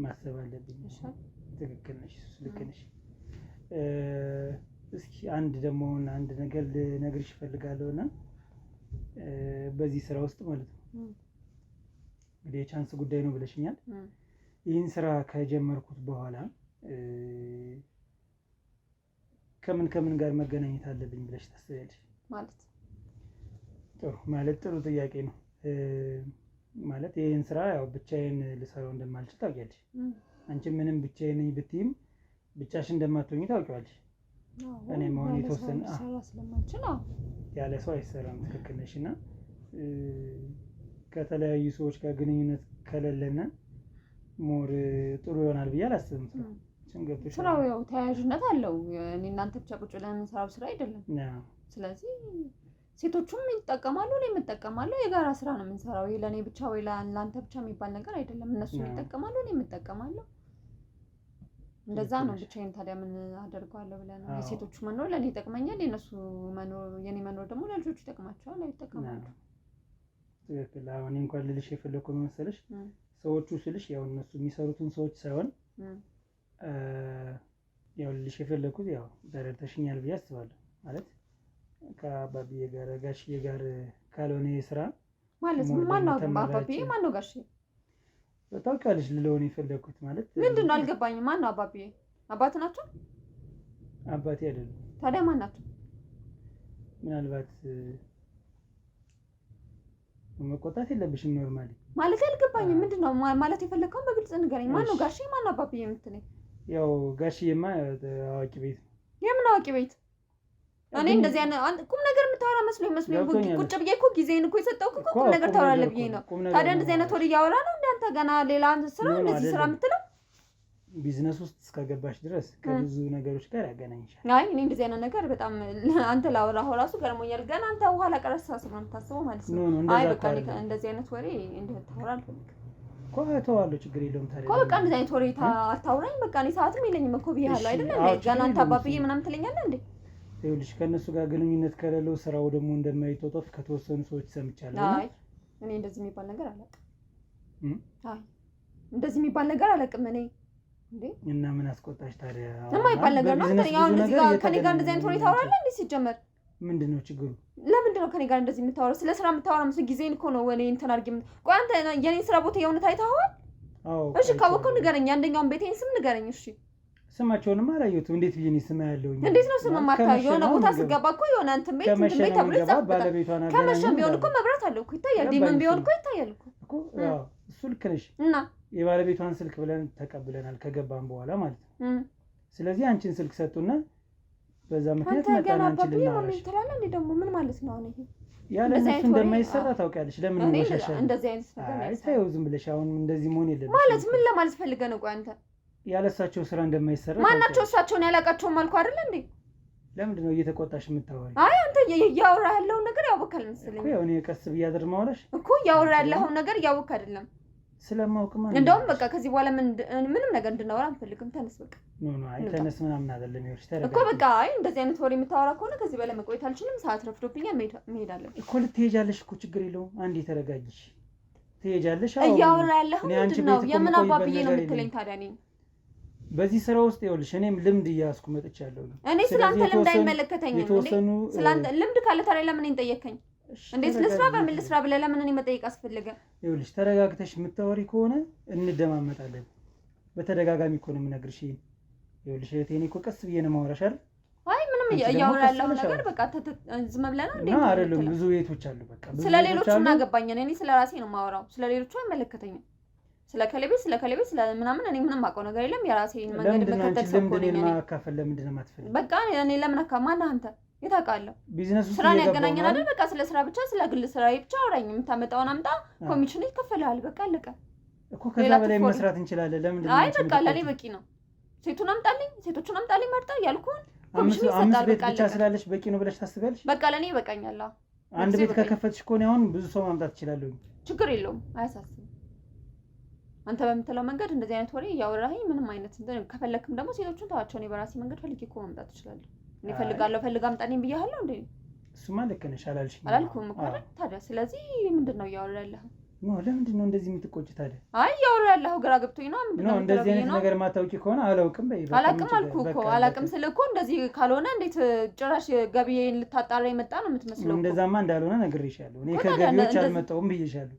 B: ማሰብ አለብኝ። ትክክል ነሽ፣ ልክ ነሽ። እስኪ አንድ ነገር ልነግርሽ እፈልጋለሁ እና በዚህ ስራ ውስጥ ማለት ነው እንግዲህ የቻንስ ጉዳይ ነው ብለሽኛል። ይህን ስራ ከጀመርኩት በኋላ ከምን ጋር መገናኘት አለብኝ ብለሽ ታስቢያለሽ? ጥሩ ጥያቄ ነው። ማለት ይህን ስራ ያው ብቻዬን ልሰራው እንደማልችል ታውቂያለሽ። አንቺ ምንም ብቻዬን ነኝ ብትይም ብቻሽ እንደማትሆኚ ታውቂዋለሽ። እኔ መሆን የተወሰነ ያለ ሰው አይሰራም። ትክክል ነሽ። እና ከተለያዩ ሰዎች ጋር ግንኙነት ከሌለና ሞር ጥሩ ይሆናል ብዬ አላስብም።
A: ስራው ያው ተያያዥነት አለው። እኔ እናንተ ብቻ ቁጭ ብለን የምንሰራው ስራ አይደለም። ስለዚህ ሴቶቹም ይጠቀማሉ፣ እኔም እጠቀማለሁ። የጋራ ስራ ነው የምንሰራው። ይሄ ለእኔ ብቻ ወይ ለአንተ ብቻ የሚባል ነገር አይደለም። እነሱ ይጠቀማሉ፣ እኔም እጠቀማለሁ። እንደዛ ነው። ብቻዬን ታዲያ ምን አደርገዋለሁ ብለህ ነው? የሴቶቹ መኖር ለእኔ ይጠቅመኛል፣ የኔ መኖር ደግሞ ለልጆቹ ይጠቅማቸዋል፣ ይጠቀማሉ።
B: ትክክል። አሁን እንኳን ልልሽ የፈለኩት መሰለሽ ሰዎቹ ስልሽ ያው እነሱ የሚሰሩትን ሰዎች ሳይሆን ያው ልልሽ የፈለኩት ያው ተረድተሽኛል ብዬ አስባለሁ። ማለት ከአባቢዬ ጋር ጋሽዬ ጋር ካልሆነ ስራ
A: ማለት ማነው አባቢዬ? ማነው ጋሽዬ?
B: ታውቂያለሽ ልለውን የፈለኩት ማለት
A: ምንድነው? አልገባኝም። ማነው አባቢዬ? አባት ናቸው?
B: አባቴ አይደለም።
A: ታዲያ ማን ናቸው?
B: ምናልባት መቆጣት የለብሽም። ኖርማሊ ማለት
A: አልገባኝም። ምንድነው ማለት የፈለከው? በግልጽ ንገረኝ። ማነው ጋሽዬ? ማነው አባቢዬ የምትለኝ?
B: ያው ጋሽዬማ አዋቂ ቤት ነው።
A: የምን አዋቂ ቤት? እኔ እንደዚህ ቁም ነገር የምታወራ መስሎኝ ቁጭ ብዬ እኮ ጊዜን እኮ የሰጠው እኮ ቁም ነገር ታወራለህ ብዬ ነው። ታዲያ እንደዚህ አይነት ወሬ እያወራ ነው እንዳንተ ገና ሌላ ስራ እንደዚህ ስራ የምትለው?
B: ቢዝነስ ውስጥ እስከገባሽ ድረስ ከብዙ ነገሮች ጋር ያገናኝሻል።
A: አይ እኔ እንደዚህ አይነት ነገር በጣም አንተ ላወራኸው ራሱ ገርሞኛል። ገና አንተ ኋላ ቀረስ አስበህ ነው የምታስበው ማለት ነው። አይ በቃ እንደዚህ አይነት ወሬ እንድታወራ አልፈልግም
B: እኮ። ተዋለሁ፣ ችግር የለውም። ታዲያ
A: እኮ በቃ እንደዚህ አይነት ወሬ አታውራኝ። በቃ እኔ ሰዓትም የለኝም እኮ ብያለሁ አይደል እንዴ? ገና አንተ አባብዬ ምናምን ትለኛለህ እንዴ?
B: ይኸውልሽ ከእነሱ ጋር ግንኙነት ከሌለው ስራው ደግሞ እንደማይተወጣፍ ከተወሰኑ ሰዎች ሰምቻለሁ።
A: አይ እኔ እንደዚህ የሚባል ነገር አላውቅም። አይ እንደዚህ የሚባል ነገር አላውቅም እኔ። እንዴ እና
B: ምን አስቆጣሽ ታዲያ?
A: የማይባል ነገር ነው። ያው እንደዚህ ጋር ከኔ ጋር እንደዚህ አይነት ወሬ ታወራለህ እንዴ? ሲጀመር
B: ምንድነው ችግሩ?
A: ለምንድን ነው ከኔ ጋር እንደዚህ የምታወራው? ስለ ስራ የምታወራው መስሎ ጊዜን እኮ ነው እኔ እንትን አድርጌ። ቆይ አንተ የኔን ስራ ቦታ የእውነት አይተኸዋል?
B: አዎ።
A: እሺ ካወቅኸው ንገረኝ። አንደኛውን ቤቴን ስም ንገረኝ። እሺ
B: ስማቸውንም አላየሁትም። እንዴት ብዬ ነው ስማ ያለውኝ?
A: እንዴት ነው ስም ማታየው? የሆነ ቦታ ስገባ እኮ የሆነ እንትን ቤት ተብሎ ይጻፋል። ከመሸም ቢሆን እኮ መብራት አለው እኮ ይታያል። ዲመን ቢሆን እኮ ይታያል እኮ
B: ያው እሱ ልክ ነሽ።
A: እና
B: የባለቤቷን ስልክ ብለን ተቀብለናል ከገባን በኋላ ማለት ነው። ስለዚህ አንቺን ስልክ ሰጡና በዛ ምክንያት መጣን። አንቺ ልናወራሽ
A: እንዴ ደግሞ ምን ማለት ነው? አሁን ይሄ
B: ያለ እነሱ እንደማይሰራ ታውቂያለሽ። ለምን ነው መሸሻ?
A: እንደዚህ አይነት ነገር
B: አይታየው። ዝም ብለሽ አሁን እንደዚህ መሆን የለብሽ
A: ማለት ምን ለማለት ፈልገህ ነው? ቆይ አንተ
B: ያለሳቸው ስራ እንደማይሰራ
A: ማናቸው? እሳቸውን ያላቃቸው ማልኩ አይደል እንዴ?
B: ለምንድን ነው እየተቆጣሽ የምታወሪ?
A: አይ አንተ ያወራ ያለው ነገር ያወካል መሰለኝ
B: እኮ። እኔ ቀስ ብያድር ማውራሽ
A: እኮ ያወራ ያለው ነገር ያወካ አይደለም
B: ስለማውቅማ።
A: እንደውም በቃ ከዚህ በኋላ ምንም ነገር እንድናወራ አንፈልግም። ተነስ በቃ።
B: ኖ አይ ተነስ ምናምን አይደለም ይወርሽ ተረጋጋ
A: እኮ በቃ። አይ እንደዚህ አይነት ወሬ የምታወራ ከሆነ ከዚህ በላይ መቆየት አልችልም። ሰዓት ረፍዶብኛል። መሄድ አለብኝ
B: እኮ። ልትሄጃለሽ እኮ ችግር የለውም። አንዴ ተረጋጊሽ። ትሄጃለሽ። አዎ
A: እያወራ ያለው ምንድን ነው? የምን አባብዬ ነው የምትለኝ ታዲያ? እኔ
B: በዚህ ስራ ውስጥ ይኸውልሽ እኔም ልምድ እያስኩ መጥቻለሁ።
A: እኔ ስላንተ ልምድ አይመለከተኝም። ስላንተ ልምድ ካለ ታዲያ ለምን እንጠየከኝ? እንዴት ልስራ በምን ልስራ ብለህ ለምን እኔ መጠየቅ አስፈልገ?
B: ይኸውልሽ ተረጋግተሽ የምታወሪ ከሆነ እንደማመጣለን። በተደጋጋሚ እኮ ነው የምነግርሽ። ይኸውልሽ እኔ እኮ ቀስ ብዬ ነው የማወራሽ አይደል?
A: አይ ምንም እያወራ ያለው ነገር በቃ ዝም ብለና እንዴ ነው
B: አይደለም። ብዙ ቤቶች አሉ። በቃ
A: ስለ ሌሎቹ እናገባኝ። እኔ ስለ ራሴ ነው የማወራው። ስለ ሌሎቹ አይመለከተኝም። ስለ ከለቤት ስለ ምናምን እኔ ምንም አውቀው ነገር የለም። የራሴን መንገድ መከተል ሰው ነው። እኔ
B: ማካፈል ለምንድን ነው የማትፈልጊው?
A: በቃ እኔ ለምን ማነህ አንተ? የታውቃለህ
B: ቢዝነሱ
A: ስራን ያገናኘን አይደል? በቃ ስለ ስራ ብቻ ስለ ግል ስራዬ ብቻ አውራኝ። የምታመጣውን አምጣ፣ ኮሚሽን ይከፈልሃል። በቃ አለቀ
B: እኮ። ከዛ በላይ መስራት እንችላለን። ለምንድን ነው?
A: አይ በቃ ለኔ በቂ ነው። ሴቱን አምጣልኝ መርጣ ያልኩህን ኮሚሽን ይሰጣል።
B: አምስት ቤት ብቻ ስላለሽ በቂ ነው ብለሽ ታስቢያለሽ?
A: በቃ ለኔ ይበቃኛል።
B: አንድ ቤት ከከፈትሽ እኮ ነው አሁን ብዙ ሰው ማምጣት እችላለሁ።
A: ችግር የለውም፣ አያሳስብም። አንተ በምትለው መንገድ እንደዚህ አይነት ወሬ እያወራኸኝ ምንም አይነት ከፈለክም ደግሞ ሴቶቹን ተዋቸው። እኔ በራሴ መንገድ ፈልጌ እኮ ማምጣት እችላለሁ። እኔ ፈልግ አምጣልኝ ብያለሁ እንዴ?
B: እሱማ ልክ ነሽ
A: አላልኩም እኮ አይደል? ታዲያ ስለዚህ ምንድን ነው እያወራ ያለኸው?
B: ለምንድን ነው እንደዚህ የምትቆጭ ታዲያ?
A: አይ እያወራ ያለኸው ግራ ገብቶኝ ነው። ምንድን ነው
B: እንደዚህ አይነት ነገር ማታውቂ ከሆነ አላውቅም በይ።
A: አላውቅም አልኩህ እኮ። አላውቅም ስልህ እኮ እንደዚህ ካልሆነ እንዴት ጭራሽ ገቢዬን ልታጣራ የመጣ ነው የምትመስለው?
B: እንደዛማ እንዳልሆነ ነግሬሻለሁ። እኔ ከገቢዎች አልመጣሁም ብዬሻለሁ።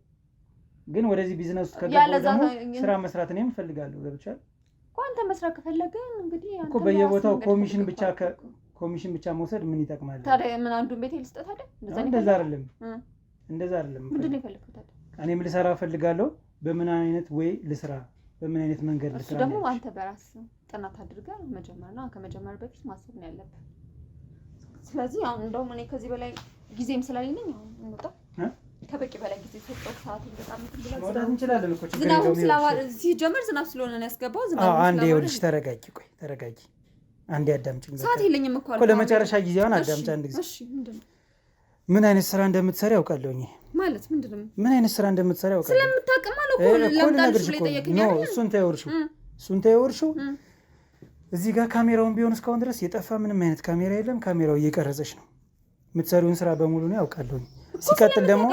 B: ግን ወደዚህ ቢዝነስ ውስጥ ከገባሁ ደግሞ ስራ መስራት እኔም እፈልጋለሁ። ገብቶሻል
A: እኮ። አንተ መስራት ከፈለግህ እንግዲህ አንተ
B: እኮ በየቦታው ኮሚሽን ብቻ መውሰድ ምን ይጠቅማል
A: ታዲያ? ምን አንዱን ቤት ልስጠት አይደል?
B: እንደዛ አይደለም።
A: ምንድን ነው የፈለግከው ታዲያ?
B: እኔም ልሰራ እፈልጋለሁ። በምን አይነት ወይ ልስራ፣ በምን አይነት መንገድ ልስራ?
A: እሱ ደግሞ አንተ በራስህ ጥናት አድርገህ መጀመር ነው። ከመጀመር በፊት ማሰብ ነው ያለብህ። ስለዚህ አሁን እንደውም እኔ ከዚህ በላይ ጊዜም ስላልነኝ አሁን እንውጣ። ከበቂ በላይ ጊዜ ሰጠው። ሰዓት በጣም
B: መውጣት እንችላለን እኮ።
A: ሲጀመር ዝናብ ስለሆነ ነው ያስገባው።
B: አንዴ ይኸውልሽ፣ ተረጋጊ። አንዴ አዳምጪኝ።
A: ሰዓት የለኝም እኮ
B: ለመጨረሻ ጊዜውን አዳምጪ አንድ ጊዜ።
A: እሺ ምንድን ነው?
B: ምን አይነት ስራ እንደምትሰሪ ያውቃለሁኝ።
A: ማለት ምንድን ነው?
B: ምን አይነት ስራ እንደምትሰሪ ያውቃለሁ።
A: ስለምታውቅማ ነው እኮ ለምጣልሽ ብለህ ጠየቅኛል።
B: እሱን ተይወርሽው እዚህ ጋር ካሜራውን ቢሆን እስካሁን ድረስ የጠፋ ምንም አይነት ካሜራ የለም። ካሜራው እየቀረጸች ነው። የምትሰሪውን ስራ በሙሉ ነው ያውቃለሁኝ። ሲቀጥል ደግሞ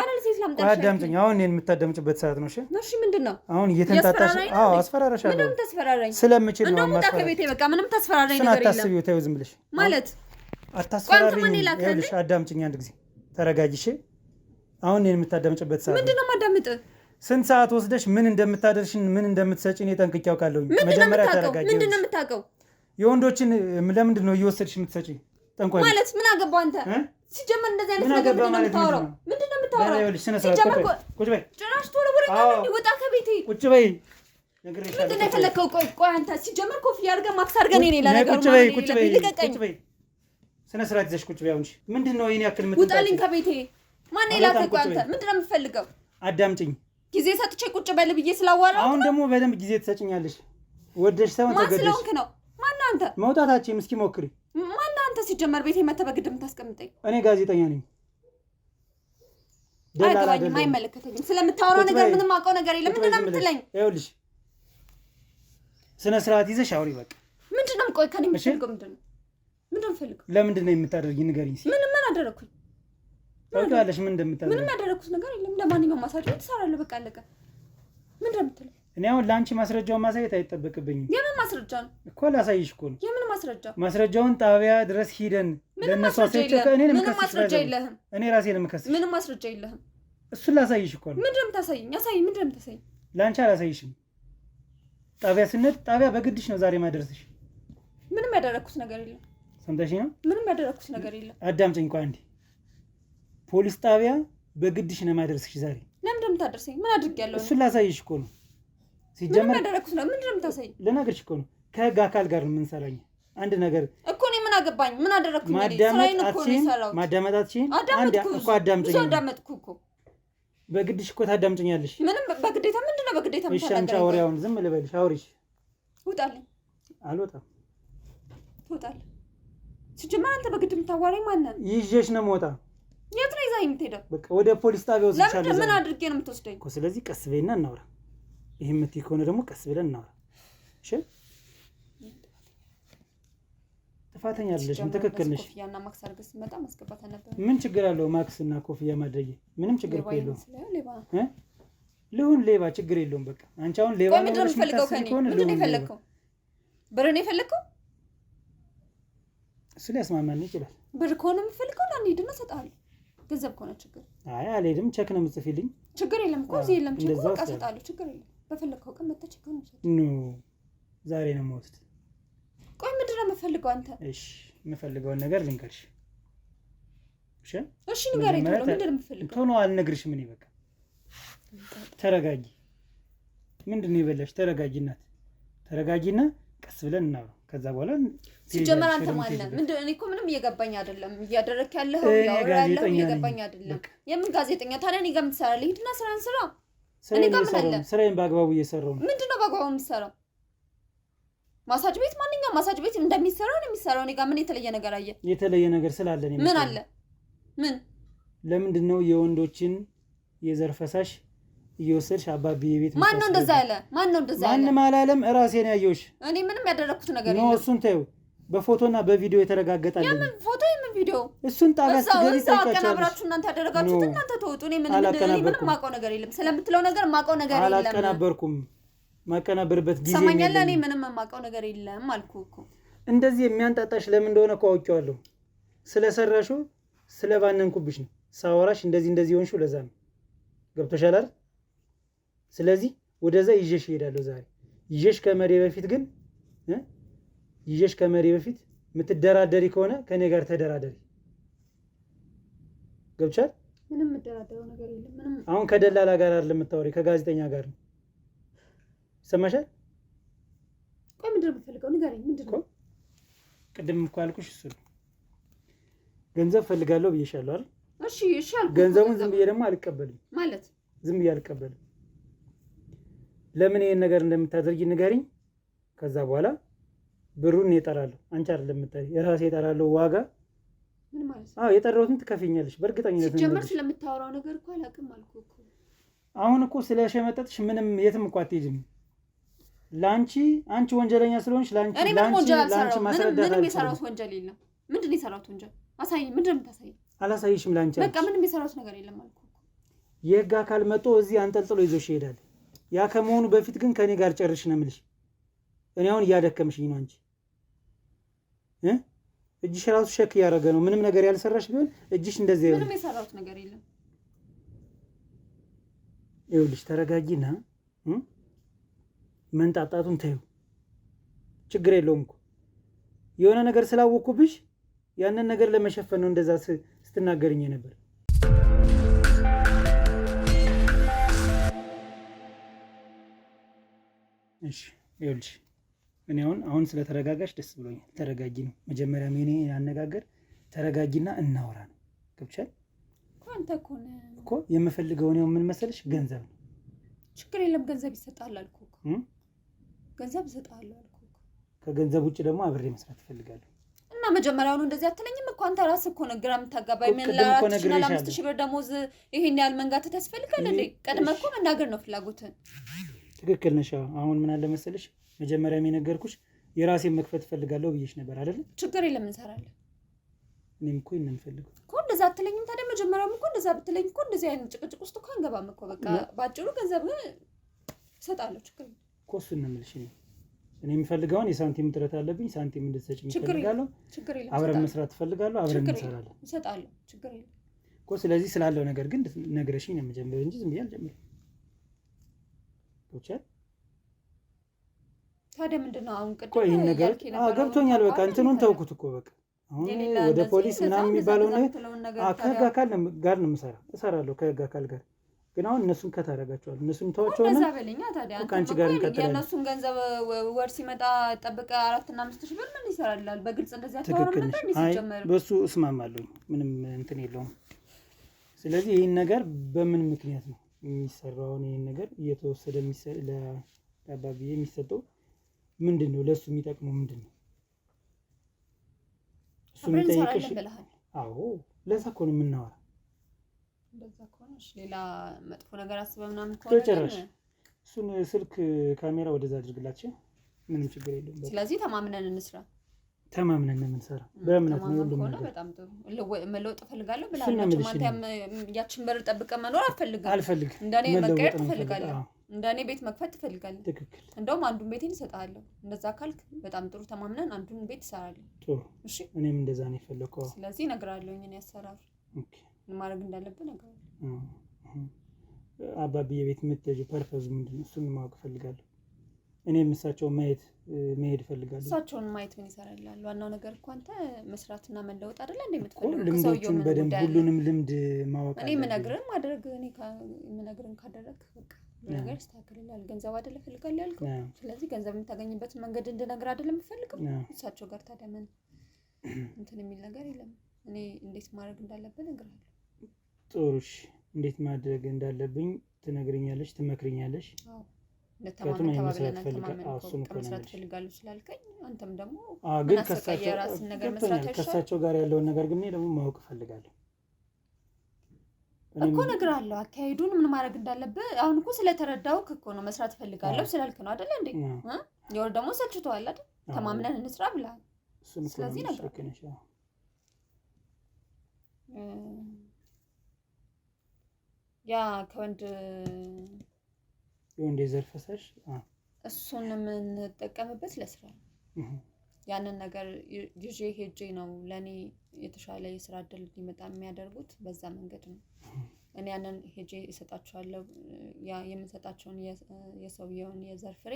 B: አዳምጪኝ። አሁን እኔን የምታዳምጭበት ሰዓት ነው።
A: እሺ ምንድን ነው
B: አሁን እየተንጣጣሽ? አዎ አስፈራራሻለሁ።
A: ምንም ተስፈራራኝ
B: ስለምችል ነው
A: ማስፈራራኝ። ከቤቴ በቃ ምንም ተስፈራራኝ ነገር የለም።
B: አታስቢው፣ ተይው ዝም ብለሽ
A: ማለት
B: አታስፈራሪኝ። ይኸውልሽ አዳምጪኝ አንድ ጊዜ ተረጋጊሽ። አሁን እኔን የምታዳምጭበት ሰዓት
A: ምንድን ነው? ማዳምጥ
B: ስንት ሰዓት ወስደሽ ምን እንደምታደርሽን ምን እንደምትሰጪኝ ጠንቅቄ አውቃለሁኝ። መጀመሪያ ተረጋጊ።
A: ምንድን ነው የምታውቀው?
B: የወንዶችን ለምንድን ነው እየወሰድሽ የምትሰጪኝ? ጠንቋይ
A: ማለት ምን አገባው አንተ? ሲጀመር እንደዚህ አይነት ነገር ምንድን ነው የምታወራው? ሲጀመር
B: ቁጭ በይ።
A: ጭራሽ ቶሎ ወሬ ወጣ ከቤቴ
B: ቁጭ በይ።
A: ምንድን ነው የፈለከው? ቆይ አንተ ሲጀመር ኮፍያ አድርገህ ማክስ አድርገህ እኔ ሌላ ነገር
B: ቁጭ በይ። ስነ ስርዓት ይዘሽ ቁጭ በይ። አሁን ምንድን ነው ይሄን ያክል የምትጣጪው?
A: ውጣልኝ ከቤቴ። ማን የላከው? አንተ ምንድን ነው የምትፈልገው?
B: አዳምጪኝ።
A: ጊዜ ሰጥቼ ቁጭ በል ብዬ ስላዋራሁ
B: አሁን ደግሞ በደንብ ጊዜ ትሰጭኛለሽ። ወደሽ ሳይሆን ተገደሽ።
A: ማን ስለሆንክ ነው? ማን አንተ?
B: መውጣታችን እስኪ ሞክሪ።
A: ማን አንተ? ሲጀመር ቤቴ መተህ በግድ የምታስቀምጠኝ?
B: እኔ ጋዜጠኛ ነኝ።
A: አይገባኝም፣ አይመለከተኝም። ስለምታወራው ነገር ምንም አውቀው ነገር የለም። ምንድን ነው የምትለኝ?
B: ይኸውልሽ ስነ ስርዓት ይዘሽ አውሪ በቃ።
A: ምንድን ነው? ቆይ ከእኔ የምትፈልገው ምንድን ነው? ምንድን ነው የምትፈልገው?
B: ለምንድን ነው የምታደርጊኝ? ንገሪኝ።
A: ምን አደረኩኝ?
B: ታውቂዋለሽ ምን እንደምታደርጊ?
A: ምንም ያደረኩት ነገር የለም። ለማንኛውም ማሳደግ ትሰራለህ። በቃ አለቀ። ምንድን ነው የምትለኝ?
B: እኔ አሁን ለአንቺ ማስረጃውን ማሳየት አይጠበቅብኝም።
A: የምን ማስረጃ ነው
B: እኮ? ላሳይሽ እኮ ነው።
A: የምን ማስረጃ?
B: ማስረጃውን ጣቢያ ድረስ ሂደን ለነሱ አሳይቼ
A: ምንም ማስረጃ የለህም።
B: እኔ ራሴ ለምከስሽ።
A: ምንም ማስረጃ የለህም።
B: እሱን ላሳይሽ እኮ ነው።
A: ምንድን ነው የምታሳይኝ? አሳይኝ። ምንድን ነው የምታሳይኝ?
B: ለአንቺ አላሳይሽም። ጣቢያ ስንሄድ ጣቢያ በግድሽ ነው ዛሬ ማደርስሽ።
A: ምንም ያደረኩት ነገር የለም።
B: ሰምተሽኝ ነው?
A: ምንም ያደረኩት ነገር የለም።
B: አዳምጪኝ እንኳን እንዴ ፖሊስ ጣቢያ በግድሽ ነው ማድረስሽ ዛሬ።
A: ለምን እንደምታደርሰኝ ምን አድርጌያለሁ?
B: እሱን ላሳይሽ እኮ ነው።
A: ሲጀመር ያደረኩት ነው። ምንድን ነው የምታሳይ?
B: ልነግርሽ እኮ ነው። ከህግ አካል ጋር ነው የምንሰራኝ። አንድ ነገር
A: እኮ እኔ ምን አገባኝ? ምን አደረኩኝ? ስራዬን እኮ ነው የሰራሁት።
B: ማዳመጣትሽን
A: አንድ እኮ አዳምጪኝ። ብዙ አዳመጥኩ እኮ።
B: በግድሽ እኮ ታዳምጪኛለሽ።
A: ምንም በግዴታ ምንድን ነው በግዴታ
B: እሺ አንቺ አውሪያውን ዝም ልበልሽ? አውሪሽ።
A: ውጣልኝ።
B: አልወጣም።
A: ትወጣለህ። ሲጀመር አንተ በግድ የምታዋራኝ ማነህ?
B: ይዤሽ ነው የምወጣ።
A: የት ነው ይዘኸኝ የምትሄደው?
B: በቃ ወደ ፖሊስ ጣቢያ ወስድሻለሁ።
A: ለምን? ምን አድርጌ ነው የምትወስደኝ
B: እኮ? ስለዚህ ቀስ በይና እናውራ። ይሄ የምትይ ከሆነ ደግሞ ቀስ ብለን እናውራ። እሺ ጥፋተኛ አይደለሽም፣ ትክክል ነሽ።
A: ኮፍያና ማክስ አድርገህ ስትመጣ ማስገባት ነበር።
B: ምን ችግር አለው? ማክስና ኮፍያ ማድረግ ምንም ችግር እኮ የለውም። ልሁን ሌባ ችግር የለውም። በቃ አንቺ አሁን ሌባ ነው የምትፈልገው ከኔ? ምንድን ነው የፈለግከው? ብር ነው የፈለግከው? እሱ ሊያስማማን ይችላል። ብር ከሆነ የምትፈልገው ና እንሂድና እሰጥሃለሁ። ገንዘብ ከሆነ ችግር አይ አልሄድም። ቼክ ነው የምትጽፊልኝ? ችግር የለም እኮ እዚህ የለም ቼክ። በቃ እሰጥሃለሁ። ችግር የለም። በፈለግከው ቀን መተህ ቼክ ነው የምትሰጠው። ኖ ዛሬ ነው የምወስድ። ቆይ ምንድን ነው የምፈልገው አንተ? እሺ የምፈልገውን ነገር ልንገርሽ። እሺ ንገረኝ ቶሎ። ምንድን ነው የምፈልገው? ቶሎ አልነግርሽም እኔ። በቃ ተረጋጊ። ምንድን ነው የበላሽ? ተረጋጊ እናት፣ ተረጋጊና ቀስ ብለን እናውራ። ከዛ በኋላ ሲጀመር አንተ ማነህ? ምንድን እኔ እኮ ምንም እየገባኝ አይደለም። እያደረክ ያለኸው ያለው እየገባኝ አይደለም። የምን ጋዜጠኛ ታዲያ? እኔ ጋር የምትሰራለህ? ሂድና ስራን ስራ። እኔ ጋር ምን አለ? ስራዬን በአግባቡ እየሰራሁ ነው። ምንድን ነው በአግባቡ የምትሰራው? ማሳጅ ቤት ማንኛውም ማሳጅ ቤት እንደሚሰራው ነው የሚሰራው። እኔ ጋር ምን የተለየ ነገር አየ? የተለየ ነገር ስላለ ነው። ምን አለ? ምን? ለምንድን ነው የወንዶችን የዘር ፈሳሽ እየወሰድሽ አባቢ የቤት? ማን ነው እንደዛ ያለ? ማን ነው እንደዛ ያለ? ማንም አላለም። እራሴ ነው ያየሁሽ። እኔ ምንም ያደረኩት ነገር የለም። ነው እሱን ተይው። በፎቶና በቪዲዮ የተረጋገጠ አለ። የምን ፎቶ? የምን ቪዲዮ? እሱን ጣጋስ ገሪ ታውቃለሽ። አቀናብራችሁ እናንተ ያደረጋችሁት እናንተ ተወጡ። እኔ ምንም ማውቀው ነገር የለም። ስለምትለው ነገር ማውቀው ነገር የለም። አላቀናበርኩም። ማቀናበርበት ጊዜ ሰማኛለህ። እኔ ምንም የማውቀው ነገር የለም አልኩህ እኮ። እንደዚህ የሚያንጣጣሽ ለምን እንደሆነ እኮ አውቄዋለሁ። ስለሰራሽው ስለባነንኩብሽ ነው ሳወራሽ እንደዚህ ሆንሽው። ለዛ ነው። ገብቶሻል አይደል? ስለዚህ ወደዛ ይዤሽ እሄዳለሁ ዛሬ። ይዤሽ ከመሪ በፊት የምትደራደሪ ከሆነ ከኔ ጋር ተደራደሪ። ገብቻል? ምንም የምደራደረው ነገር የለም። ምንም። አሁን ከደላላ ጋር አይደለም የምታወሪ፣ ከጋዜጠኛ ጋር ነው። ሰማሻል? ቆይ ምንድን ነው የምትፈልገው? ንገረኝ። ምንድን ነው? ቅድም እኮ ያልኩሽ እሱ ነው። ገንዘብ ፈልጋለሁ ብዬሻለሁ አይደል? እሺ አልኩህ። ገንዘቡን ዝም ብዬ ደግሞ አልቀበልም። ማለት ዝም ብዬ አልቀበልም። ለምን ይሄን ነገር እንደምታደርጊ ንገሪኝ። ከዛ በኋላ ብሩን እጠራለሁ። አንቺ አይደለም የምትጠሪ፣ የራሴ እጠራለሁ። ዋጋ ምን ማለት ነው? የጠራሁትን ትከፍኛለሽ በእርግጠኝነት። ሲጀመር ስለምታወራው ነገር እኮ አላውቅም አልኩህ እኮ። አሁን እኮ ስለሸመጠጥሽ ምንም የትም እኮ አትሄጂም። አንቺ ወንጀለኛ ስለሆንሽ ላንቺ ማስረዳት ምንም የሰራሁት ወንጀል የለም። ምንድን ነው የሰራሁት ወንጀል? አሳይኝ። ምንድን ነው የምታሳይኝ? አላሳይሽም። ላንቺ በቃ ምንም የሰራሁት ነገር የለም አልኩህ እኮ። የህግ አካል መጥቶ እዚህ አንጠልጥሎ ይዞሽ ይሄዳል። ያ ከመሆኑ በፊት ግን ከኔ ጋር ጨርሽ ነው የምልሽ። እኔ አሁን እያደከምሽኝ ነው። አንቺ እጅሽ ራሱ ሸክ እያደረገ ነው። ምንም ነገር ያልሰራሽ ቢሆን እጅሽ እንደዚህ ምንም የሰራሁት ነገር የለም። ይኸውልሽ ተረጋጊና መንጣጣቱን ተይው። ችግር የለውም እኮ የሆነ ነገር ስላወኩብሽ ያንን ነገር ለመሸፈን ነው እንደዛ ስትናገርኝ ነበር። እሺ ይኸውልሽ እኔ አሁን ስለተረጋጋሽ ደስ ብሎኛል። ተረጋጊ ነው መጀመሪያ ምን ያነጋገር። ተረጋጊና እናወራ ነው። ገብቻል? አንተ እኮ የምፈልገው ነው ምን መሰለሽ? ገንዘብ ነው። ችግር የለም ገንዘብ ይሰጣል አልኩህ እኮ። ገንዘብ ይሰጣል አልኩህ እኮ። ከገንዘብ ውጭ ደግሞ አብሬ መስራት እፈልጋለሁ። እና መጀመሪያውኑ እንደዚህ አትለኝም እኮ አንተ ራስህ እኮ ነው ግራ የምታጋባኝ። ምን ለ4,000 ብር ደሞዝ ይሄን ያህል መንጋት ያስፈልጋል እንዴ? ቀድመህ እኮ መናገር ነው ፍላጎትን። ትክክል ነሽ። አሁን ምን አለ መሰለሽ መጀመሪያም የነገርኩሽ የራሴን መክፈት እፈልጋለሁ ብዬሽ ነበር አይደል? ችግር የለም እንሰራለን። እኔም እኮ እንፈልገው እኮ እንደዛ አትለኝም ታዲያ? መጀመሪያም እኮ እንደዛ ብትለኝ እኮ እንደዚህ አይነት ጭቅጭቅ ውስጥ እኮ አንገባም እኮ። በቃ ባጭሩ ገንዘብ እሰጣለሁ። ችግር የለም እኮ እሱን ነው የምልሽ። እኔ የምፈልገውን የሳንቲም እጥረት አለብኝ። ሳንቲም እንድትሰጪኝ እፈልጋለሁ። ችግር የለም አብረን መስራት እፈልጋለሁ። አብረን እንሰራለን። እሰጣለሁ። ችግር የለም እኮ። ስለዚህ ስላለው ነገር ግን ነግረሽኝ ነው የምጀምረው እንጂ ዝም ብዬ አልጀምርም። ብቻ
A: ታዲያ ምንድነው አሁን ቅድም
B: ቆይ ይሄን ነገር ገብቶኛል። በቃ እንትኑን ተውኩት እኮ በቃ አሁን ወደ ፖሊስ ምናምን የሚባለው ነገር ከህግ አካል ጋር ነው እሰራለሁ ከህግ አካል ጋር። ግን አሁን እነሱን ከታረጋቸዋል እነሱን ተዋቸው
A: እንደዛ በለኛ። ታዲያ
B: አንቺ ጋር እንቀጥላለን።
A: የእነሱን ገንዘብ ወር ሲመጣ ጠብቀ 4 እና 5 ሺህ ብር ምን ይሰራልላል? በግልጽ እንደዚህ አታወራም ነበር እንዴ? ሲጀመር
B: በሱ እስማማለሁ፣ ምንም እንትን የለውም። ስለዚህ ይሄን ነገር በምን ምክንያት ነው የሚሰራው? ይሄን ነገር እየተወሰደ ለአባብዬ የሚሰጠው ምንድነው? ለሱ የሚጠቅመው ምንድነው? እሱ የሚጠይቅሽ? አዎ ለዛ እኮ ነው የምናወራ።
A: እንደዛ ከሆነሽ ሌላ መጥፎ ነገር አስበህ ምናምን ከሆነ
B: ጭራሽ እሱን ስልክ ካሜራ ወደዛ አድርግላችሁ፣ ምንም ችግር የለውም።
A: ስለዚህ ተማምነን እንስራ።
B: ተማምነን ነው የምንሰራ። በእምነት ነው ሁሉም ነገር።
A: በጣም ጥሩ መለወጥ እፈልጋለሁ ብላለች። ማንተም ያችን በር ጠብቀህ መኖር አልፈልግም። እንደኔ መቀየር ትፈልጋለህ፣ እንደኔ ቤት መክፈት ትፈልጋለህ።
B: ትክክል።
A: እንደውም አንዱን ቤቴን እሰጥሃለሁ። እንደዛ ካልክ በጣም ጥሩ ተማምነን አንዱን ቤት እሰራለሁ።
B: ጥሩ
A: እሺ።
B: እኔም እንደዛ ነው የፈለኩት።
A: ስለዚህ እነግርሃለሁ እኔ አሰራር ምን ማድረግ እንዳለብህ እነግርሃለሁ።
B: አባብዬ ቤት የምትሄጂው ፐርፐዙ ምንድነው? እሱን ማወቅ እፈልጋለሁ። እኔም እሳቸውን መሄድ እፈልጋለሁ።
A: እሳቸውን ማየት ምን ይሰራልሃል? ዋናው ነገር እኮ አንተ መስራትና መለወጥ አይደለ እንዴ የምትፈልገው?
B: ልምዶቹን በደንብ ሁሉንም ልምድ ማወቅ
A: እኔ የምነግርህን ማድረግ እኔ የምነግርህን ካደረግህ በቃ ነገር ይስተካከልልሃል። ገንዘብ አይደለ እፈልጋለሁ ያልከው። ስለዚህ ገንዘብ የምታገኝበትን መንገድ እንድነግርህ አይደለ የምፈልገው? እሳቸው ጋር ታዲያ ምን እንትን የሚል ነገር የለም። እኔ እንዴት ማድረግ እንዳለብህ እነግርሃለሁ። ጥሩ እሺ። እንዴት ማድረግ እንዳለብኝ ትነግሪኛለሽ፣ ትመክሪኛለሽ? አዎ ለተማመን ተባብለናል። መስራት ፈልጋለሁ ስላልከኝ አንተም ደግሞ ግን ከሳቸው ነገር መስራት አይሻልም? ከሳቸው ጋር ያለውን ነገር ግን ደግሞ ማወቅ ፈልጋለሁ እኮ እነግርሃለሁ። አካሄዱን ምን ማድረግ እንዳለብህ አሁን እኮ ስለተረዳሁህ እኮ ነው። መስራት ፈልጋለሁ ስላልክ ነው አይደል እንዴ? የወር ደግሞ ሰልችቶሃል አይደል? ተማምነን እንስራ ብለሃል። ስለዚህ ነገር ያ ከወንድ የዘር ፈሳሽ እሱን የምንጠቀምበት ለስራ ያንን ነገር ይዤ ሄጄ ነው ለኔ የተሻለ የስራ እድል ሊመጣ የሚያደርጉት በዛ መንገድ ነው። እኔ ያንን ሄጄ እሰጣቸዋለሁ። ያ የምሰጣቸውን የሰውየውን የዘር ፍሬ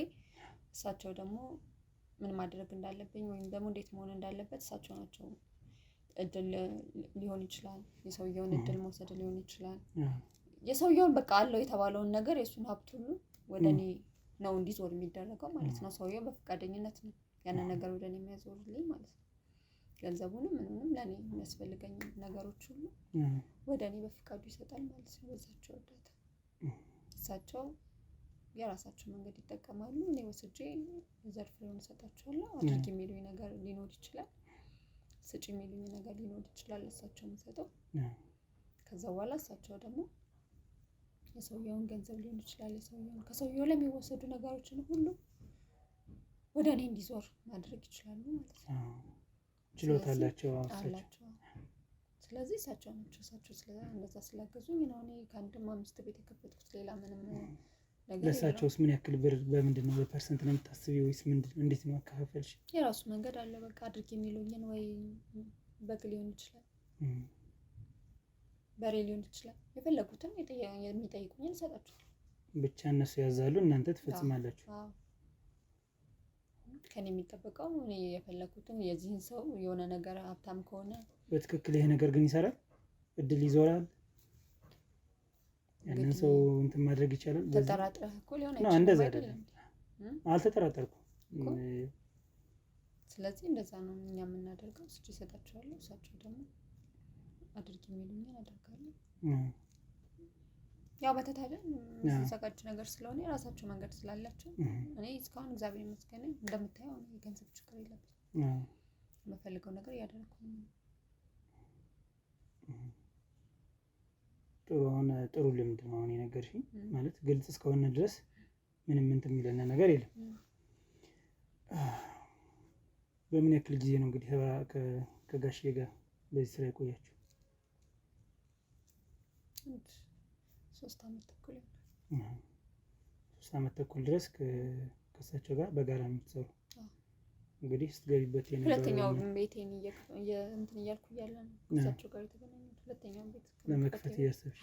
A: እሳቸው ደግሞ ምን ማድረግ እንዳለብኝ ወይም ደግሞ እንዴት መሆን እንዳለበት እሳቸው ናቸው። እድል ሊሆን ይችላል፣ የሰውየውን እድል መውሰድ ሊሆን ይችላል። የሰውየውን በቃ አለው የተባለውን ነገር የሱን ሀብት ሁሉ ወደ እኔ ነው እንዲዞር የሚደረገው ማለት ነው። ሰውየው በፈቃደኝነት ነው ያንን ነገር ወደ እኔ የሚያዞርልኝ ማለት ነው። ገንዘቡንም ምንም ለእኔ የሚያስፈልገኝ ነገሮች ሁሉ ወደ እኔ በፈቃዱ ይሰጣል ማለት ነው። በዛቸው እርዳታ እሳቸው የራሳቸው መንገድ ይጠቀማሉ። እኔ ወስጄ ዘር ፍሬውን እሰጣቸዋለሁ። አድርጊ የሚሉኝ ነገር ሊኖር ይችላል፣ ስጪ የሚሉኝ ነገር ሊኖር ይችላል። እሳቸው የምሰጠው ከዛ በኋላ እሳቸው ደግሞ የሰውየውን ገንዘብ ሊሆን ይችላል፣ ከሰውየው ላይ የሚወሰዱ ነገሮችን ሁሉ ወደ እኔ እንዲዞር ማድረግ ይችላሉ ማለት ነው። ችሎታ አላቸው። ስለዚህ እሳቸው ናቸው። እሳቸው እንደዛ ስላገዙኝ ነው እኔ ከአንድም 5 ቤት የከፈትኩት። ሌላ ምንም ነገር ለእሳቸውስ ምን ያክል ብር በምንድን ነው በፐርሰንት ነው የምታስቢው ወይስ እንዴት ነው አከፋፈልሽ? የራሱ መንገድ አለ። በቃ አድርጊ የሚሉኝን ወይ በግ ሊሆን ይችላል፣ በሬ ሊሆን ይችላል። የፈለጉትን የሚጠይቁኝን እሰጣቸዋለሁ። ብቻ እነሱ ያዛሉ፣ እናንተ ትፈጽማላችሁ። ከኔ የሚጠበቀው እኔ የፈለኩትን የዚህን ሰው የሆነ ነገር ሀብታም ከሆነ በትክክል ይሄ ነገር ግን ይሰራል፣ እድል ይዞራል፣ ያንን ሰው እንትን ማድረግ ይቻላል። ተጠራጥረህ እኮ ሊሆን ይችላል። እንደዛ አይደለም፣ አልተጠራጠርኩም። ስለዚህ እንደዛ ነው እኛ የምናደርገው። እሱ ይሰጣቸዋለሁ፣ እሳቸው ደግሞ አድርጊ የሚሉኝን አደርጋለሁ። ያው በተታለን የሚዘጋጅ ነገር ስለሆነ የራሳቸው መንገድ ስላላቸው እኔ እስካሁን እግዚአብሔር ይመስገን እንደምታየው የገንዘብ ችግር የለብኝም። የምፈልገው ነገር እያደረኩ ነው። ጥሩ ልምድ ነው አሁን የነገርሽኝ። ማለት ግልጽ እስከሆነ ድረስ ምንም እንትን የሚለን ነገር የለም። በምን ያክል ጊዜ ነው እንግዲህ ከጋሼ ጋር በዚህ ስራ የቆያችሁ? 3 ዓመት ተኩል ይሆናል። 3 ዓመት ተኩል ድረስ ከእሳቸው ጋር በጋራ የምትሰሩ እንግዲህ ስትገቢበት ሁለተኛው ቤቴን እንትን እያልኩ እያለ ነው ከእሳቸው ጋር የተገናኘሁት። ሁለተኛውን ቤት ለመክፈት እያሰብሽ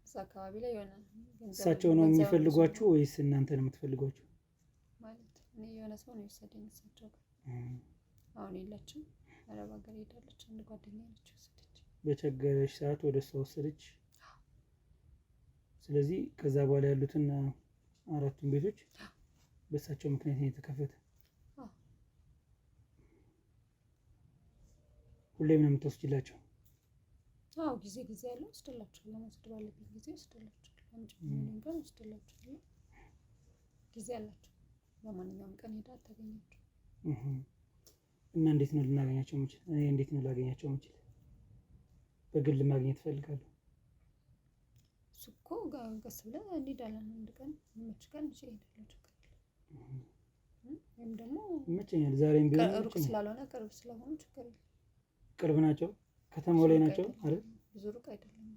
A: እዛ አካባቢ ላይ የሆነ ገንዘብ እሳቸው ነው የሚፈልጓችሁ ወይስ እናንተ ነው የምትፈልጓችሁ? ማለት እኔ የሆነ ሰው ነው የወሰደኝ እሳቸው ጋር አሁን የለችም አረብ ሀገር ሄዳለች አንድ ጓደኛ ነች ወሰደች
B: በቸገረሽ ሰዓት ወደ እሷ ወሰደች ስለዚህ ከዛ በኋላ ያሉትን አራቱን ቤቶች በእሳቸው ምክንያት ነው የተከፈተ ሁሌም ነው የምትወስጂላቸው
A: ጊዜ ያለው ወስደላቸው ለማስደር ባለብኝ ጊዜ ወስደላቸው አንቺ ምን ጋር ወስደላቸው ጊዜ አላቸው በማንኛውም ቀን ሄዳ ታገኛቸው
B: እና እንዴት ነው ልናገኛቸው የምችል እኔ እንዴት ነው ላገኛቸው የምችል በግል ማግኘት ፈልጋለሁ
A: ሱቆ ጋስ ብለ እንዲዳለን አንድ ቀን መች ቀን ይሄዳል ወይም ደግሞ
B: መቼኛል ዛሬም ቢሆን
A: ሩቅ ስላልሆነ ቅርብ ስለሆነ ችግር የለም
B: ቅርብ ናቸው ከተማው ላይ ናቸው አይደል
A: ብዙ ሩቅ አይደለም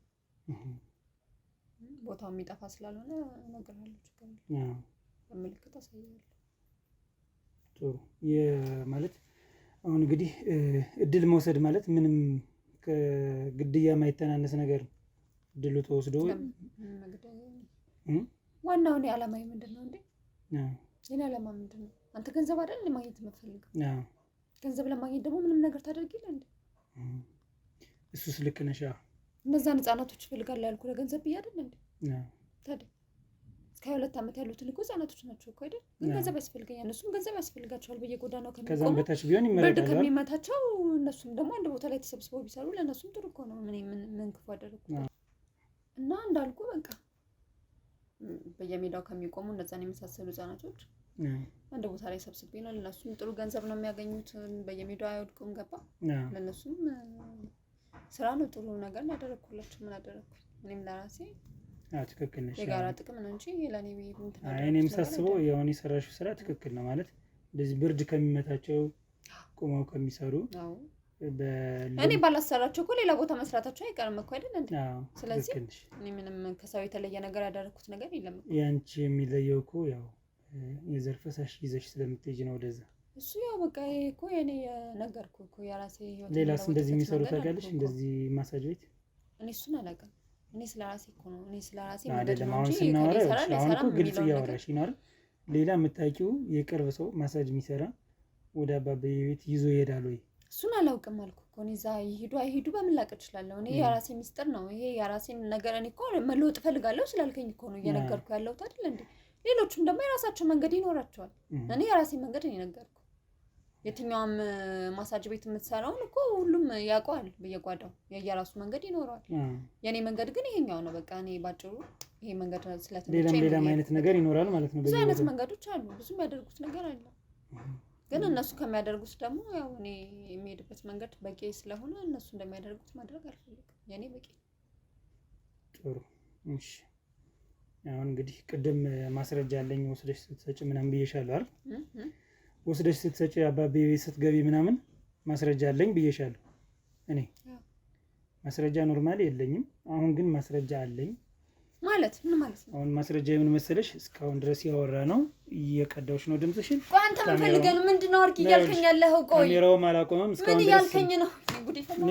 A: ቦታው የሚጠፋ ስላልሆነ እነግርሃለሁ ችግር የለም ምልክት አሳያለሁ
B: ጥሩ የማለት አሁን እንግዲህ እድል መውሰድ ማለት ምንም ከግድያ ማይተናነስ ነገር እድሉ ተወስዶ
A: ዋናው ነው ዓላማዬ ምንድነው እንዴ የኔ ዓላማ ምንድነው አንተ ገንዘብ አይደል ለማግኘት የምትፈልገው ገንዘብ ለማግኘት ደግሞ ምንም ነገር ታደርጊለህ እንዴ
B: እሱስ ልክ ነሽ
A: እነዛን ህፃናቶች ይፈልጋል ያልኩ ለገንዘብ አይደል እንዴ ታዲያ እስከ 2 አመት ያሉትን እኮ ህፃናቶች ናቸው እኮ አይደል ግን ገንዘብ ያስፈልገኛል እነሱም ገንዘብ ያስፈልጋቸዋል በየጎዳናው
B: ከዛም በታች ቢሆን ይመረጣል
A: ከሚመታቸው እነሱም ደግሞ አንድ ቦታ ላይ ተሰብስበው ቢሰሩ ለነሱም ጥሩ እኮ ነው ምን ክፉ አደረኩት እና እንዳልኩ በቃ በየሜዳው ከሚቆሙ እነዛን የመሳሰሉ ህፃናቶች አንድ ቦታ ላይ ሰብስቤ ነው ለነሱም ጥሩ ገንዘብ ነው የሚያገኙት በየሜዳው አይወድቁም ገባ ለነሱም ስራ ነው ጥሩ ነገር ያደረኩላችሁ ምን አደረኩኝ እኔም ለራሴ
B: ትክክል ነሽ
A: የጋራ ጥቅም ነው እንጂ ለኔ ቢሆን
B: እኔም ሳስበው የሆነ የሰራሽው ስራ ትክክል ነው ማለት እንደዚህ ብርድ ከሚመታቸው ቆመው ከሚሰሩ
A: እኔ ባላሰራቸው እኮ ሌላ ቦታ መስራታቸው አይቀርም እኮ አይደል እንዴ ስለዚህ እኔ ምንም ከሰው የተለየ ነገር ያደረኩት ነገር የለም
B: ያንቺ የሚለየው እኮ ያው የዘር ፈሳሽ ይዘሽ ስለምትሄጂ ነው ወደዛ
A: እሱ ያው በቃ እኮ የኔ ነገርኩ እኮ የራሴ ህይወት
B: ሌላስ እንደዚህ የሚሰሩ ታውቂያለሽ እንደዚህ ማሳጅ ቤት
A: እኔ እሱን አላውቅም እኔ ስለራሴ እኮ ነው እኔ ስለራሴ
B: አይደለም አሁን ስናወራ አሁን እኮ ግልጽ እያወራሽ ነው ሌላ የምታውቂው የቅርብ ሰው ማሳጅ የሚሰራ ወደ አባቤ ቤት ይዞ ይሄዳል ወይ
A: እሱን አላውቅም አልኩ እኮ እኔ እዛ ይሄዱ በምን ላቅ እችላለሁ እኔ የራሴ ሚስጥር ነው ይሄ የራሴን ነገር እኔ እኮ መለወጥ ፈልጋለሁ ስላልከኝ እኮ ነው እየነገርኩ ያለሁት አይደል እንዴ ሌሎችም ደግሞ የራሳቸው መንገድ ይኖራቸዋል እኔ የራሴ መንገድ ነው የነገርኩ የትኛውም ማሳጅ ቤት የምትሰራውን እኮ ሁሉም ያውቀዋል በየጓዳው የየራሱ መንገድ ይኖራል የኔ መንገድ ግን ይሄኛው ነው በቃ እኔ ባጭሩ ይሄ መንገድ ስለተመቸኝ
B: ሌላ አይነት ነገር ይኖራል ማለት ነው
A: ብዙ አይነት መንገዶች አሉ ብዙ የሚያደርጉት ነገር አለ ግን እነሱ ከሚያደርጉት ደግሞ ያው እኔ የሚሄድበት መንገድ በቂ ስለሆነ እነሱ እንደሚያደርጉት ማድረግ አልፈልግም የኔ በቂ
B: ጥሩ እሺ አሁን እንግዲህ ቅድም ማስረጃ አለኝ ወስደሽ ስትሰጪ ምናምን ብዬሻለሁ አይደል ወስደሽ ስትሰጪ አባቤ ቤት ስትገቢ ምናምን ማስረጃ አለኝ ብዬሻለሁ እኔ ማስረጃ ኖርማሊ የለኝም አሁን ግን ማስረጃ አለኝ
A: ማለት ምን ማለት ነው
B: አሁን ማስረጃ የምን መሰለሽ እስካሁን ድረስ ያወራ ነው እየቀዳውሽ ነው ድምጽሽን
A: ቋንተ መፈልገን ምንድነው አርቂ ያልከኝ ያለህ ቆይ
B: ካሜራው ማላቆምም እስካሁን ድረስ
A: ምን ያልከኝ ነው ጉዲ ፈላው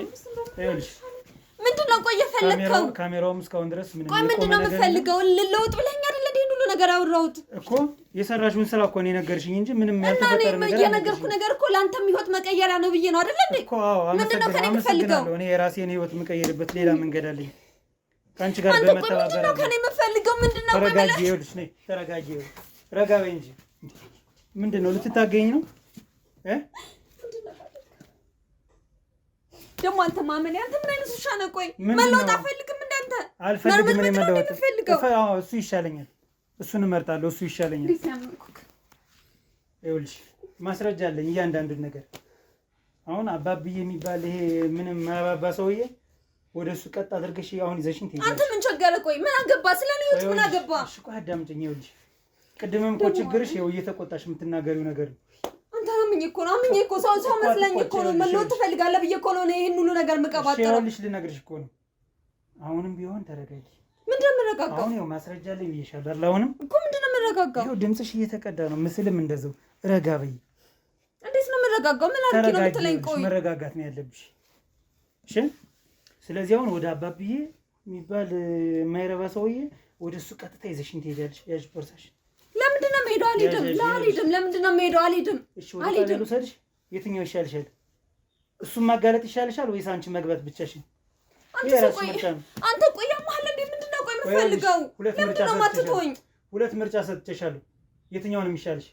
A: ምንድነው ቆይ የፈለከው
B: ካሜራውም እስካሁን ድረስ
A: ምንም ቆይ ምንድነው የምፈልገው ልለውጥ ብለኝ አይደል እንዴ ሁሉ ነገር አወራሁት
B: እኮ የሰራሽውን ስራ እኮ ነው የነገርሽኝ እንጂ ምንም ያልተፈጠረ ነገር
A: የነገርኩ ነገር እኮ ላንተም ህይወት መቀየሪያ ነው ብዬ ነው አይደል እንዴ
B: እኮ አዎ
A: ምንድነው ከኔ የምፈልገው
B: እኔ የራሴን ህይወት መቀየርበት ሌላ መንገድ አለኝ ካንቺ ጋር በመተባበር
A: ምንድነው ከኔ የምፈልገው ምንድነው
B: ተረጋጊ ይኸውልሽ ነይ ተረጋጊ ረጋ በይ እንጂ ምንድነው ልትታገኝ ነው
A: ደግሞ አንተ ማመን ያንተ ምን አይነት ውሻ ነው ቆይ መለወጥ አፈልግም እንዳንተ
B: አልፈልግም እኔ መለወጥ አዎ እሱ ይሻለኛል እሱን እመርጣለሁ እሱ ይሻለኛል ይኸውልሽ ማስረጃ አለኝ እያንዳንዱን ነገር አሁን አባብዬ የሚባል ይሄ ምንም ማያባባ ሰውዬ ወደሱ ቀጥ አድርገሽ አሁን ይዘሽን ትይዛለሽ
A: አንተ ምን ቸገረ ቆይ ምን አገባ ስለኔ ህይወት ምን አገባ
B: እሺ ቆይ አዳምጪኝ ይኸውልሽ ቅድምም እኮ ችግርሽ ይኸው እየተቆጣሽ የምትናገሪው ነገር
A: አንተ አምኜ እኮ ሰው መስለኝ እኮ ነው መለወጥ ትፈልጋለህ ብዬ እኮ ነው ይሄን ሁሉ ነገር መቀባጠረው
B: ይኸውልሽ ልነግርሽ እኮ ነው አሁንም ቢሆን ተረጋጊ
A: ምንድነው የምረጋጋው
B: አሁን ይኸው ማስረጃ አለኝ ብዬሻለሁ አይደል አሁንም
A: እኮ ምንድነው የምረጋጋው
B: ይኸው ድምጽሽ እየተቀዳ ነው ምስልም እንደዛው ረጋ በይ
A: እንዴት ነው የምረጋጋው ምን አድርጌ ነው የምትለኝ ቆይ
B: መረጋጋት ነው ያለብሽ እሺ ስለዚህ አሁን ወደ አባብዬ የሚባል የማይረባ ሰውዬ ወደሱ ቀጥታ ይዘሽን ትሄጃለሽ ያዥ ቦርሳሽ
A: ለምን ለምንድን ነው የምሄደው? አልሄድም። ለምንድን ነው የምሄደው? አልሄድም።
B: እሺ ወደ ጣቢያ ልውሰድሽ። የትኛው ይሻልሻል? እሱን ማጋለጥ ይሻልሻል ወይስ አንቺ መግባት ብቻሽን?
A: አንተ ቆይ ያማል እንዴ? ምንድን ነው ቆይ የምትፈልገው? ለምንድን ነው የማትተወኝ?
B: ሁለት ምርጫ ሰጥቼሻለሁ። የትኛው ነው የሚሻልሽ?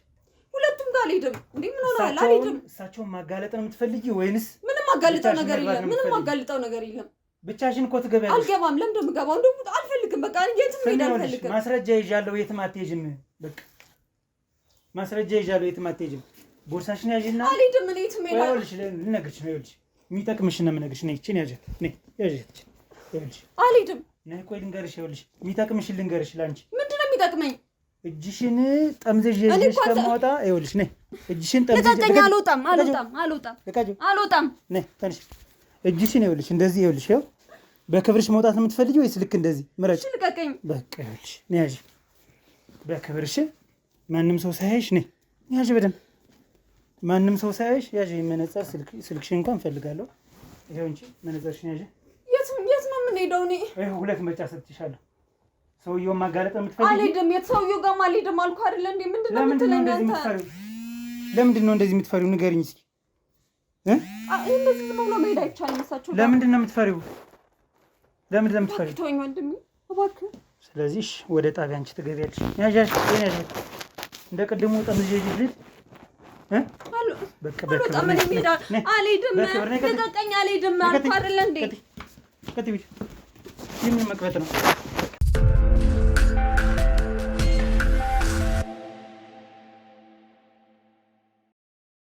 A: ሁለቱም ጋር አልሄድም። እንዴ ምን ሆነሃል? አልሄድም።
B: እሳቸውን ማጋለጥ ነው የምትፈልጊው ወይንስ?
A: ምንም ማጋለጠው ነገር የለም።
B: ብቻሽን እኮ ትገቢያለሽ።
A: አልገባም። ለምን እንደምገባው እንደው አልፈልግም። በቃ የትም መሄድ አልፈልግም።
B: ማስረጃ ይዣለሁ፣ የትም አትሄጂም። በቃ ማስረጃ ይዣለሁ፣ የትም አትሄጂም። ቦርሳሽን ያዥና
A: አልሄድም። እኔ የትም ሄዳለሁ።
B: ይኸውልሽ ልነግርሽ ነው። ይኸውልሽ የሚጠቅምሽን ነው የምነግርሽ። ነይ እቺን ያዣት። ነይ ያዣት። ይኸውልሽ
A: አልሄድም።
B: ነይ ቆይ ልንገርሽ። ይኸውልሽ የሚጠቅምሽን ልንገርሽ። ላንቺ
A: ምንድን ነው የሚጠቅመኝ?
B: እጅሽን ጠምዘሽ ይዤሽ ከማውጣ ይኸውልሽ ነይ እጅሽን ጠምዘሽ
A: ልቀቀኝ። አልወጣም።
B: ነይ ተነሽ። እጅሽን ይኸውልሽ እንደዚህ ይኸውልሽ ይኸው በክብርሽ መውጣት ነው የምትፈልጊው ወይስ ልክ እንደዚህ ምረጭ?
A: ልቀቀኝ።
B: በቃ ይኸውልሽ ነይ ያዥ። በክብርሽ ማንም ሰው ሳያይሽ ነይ ያዥ። በደምብ ማንም ሰው ሳያይሽ ያዥ። መነጽር ስልክሽን እንኳን እፈልጋለሁ። ይኸው እንጂ መነጽርሽን ያዥ።
A: የት ነው የምንሄደው? እኔ
B: ይኸው ሁለት ምርጫ ሰጥቼሻለሁ። ሰውየውን ማጋለጥ ነው የምትፈልጊው?
A: አልሄድም። የት ሰውየው ጋር አልሄድም አልኩህ አይደለ እንዴ? ምንድን ነው
B: የምትለኝ አንተ? ለምንድን ነው እንደዚህ የምትፈሪው? ንገሪኝ እስኪ።
A: እንደዚህ ዝም ብሎ መሄድ አይቻልም። እሳቸው
B: ለምንድን ነው የምትፈሪው? ለምንድን ነው የምትፈሪው?
A: ተወኝ ወንድሜ እባክህ።
B: ስለዚህ ወደ ጣቢያ አንቺ ትገቢያለሽ። ያዣሽ ያዣሽ እንደ ቅድሙ ጠምዝዤ ይዤሽ በቃ
A: በጣም አልሄድም። ልቀቀኝ። አልሄድም አልኩህ አይደለ እንዴ?
B: ከትቢ ይህን መቅበጥ ነው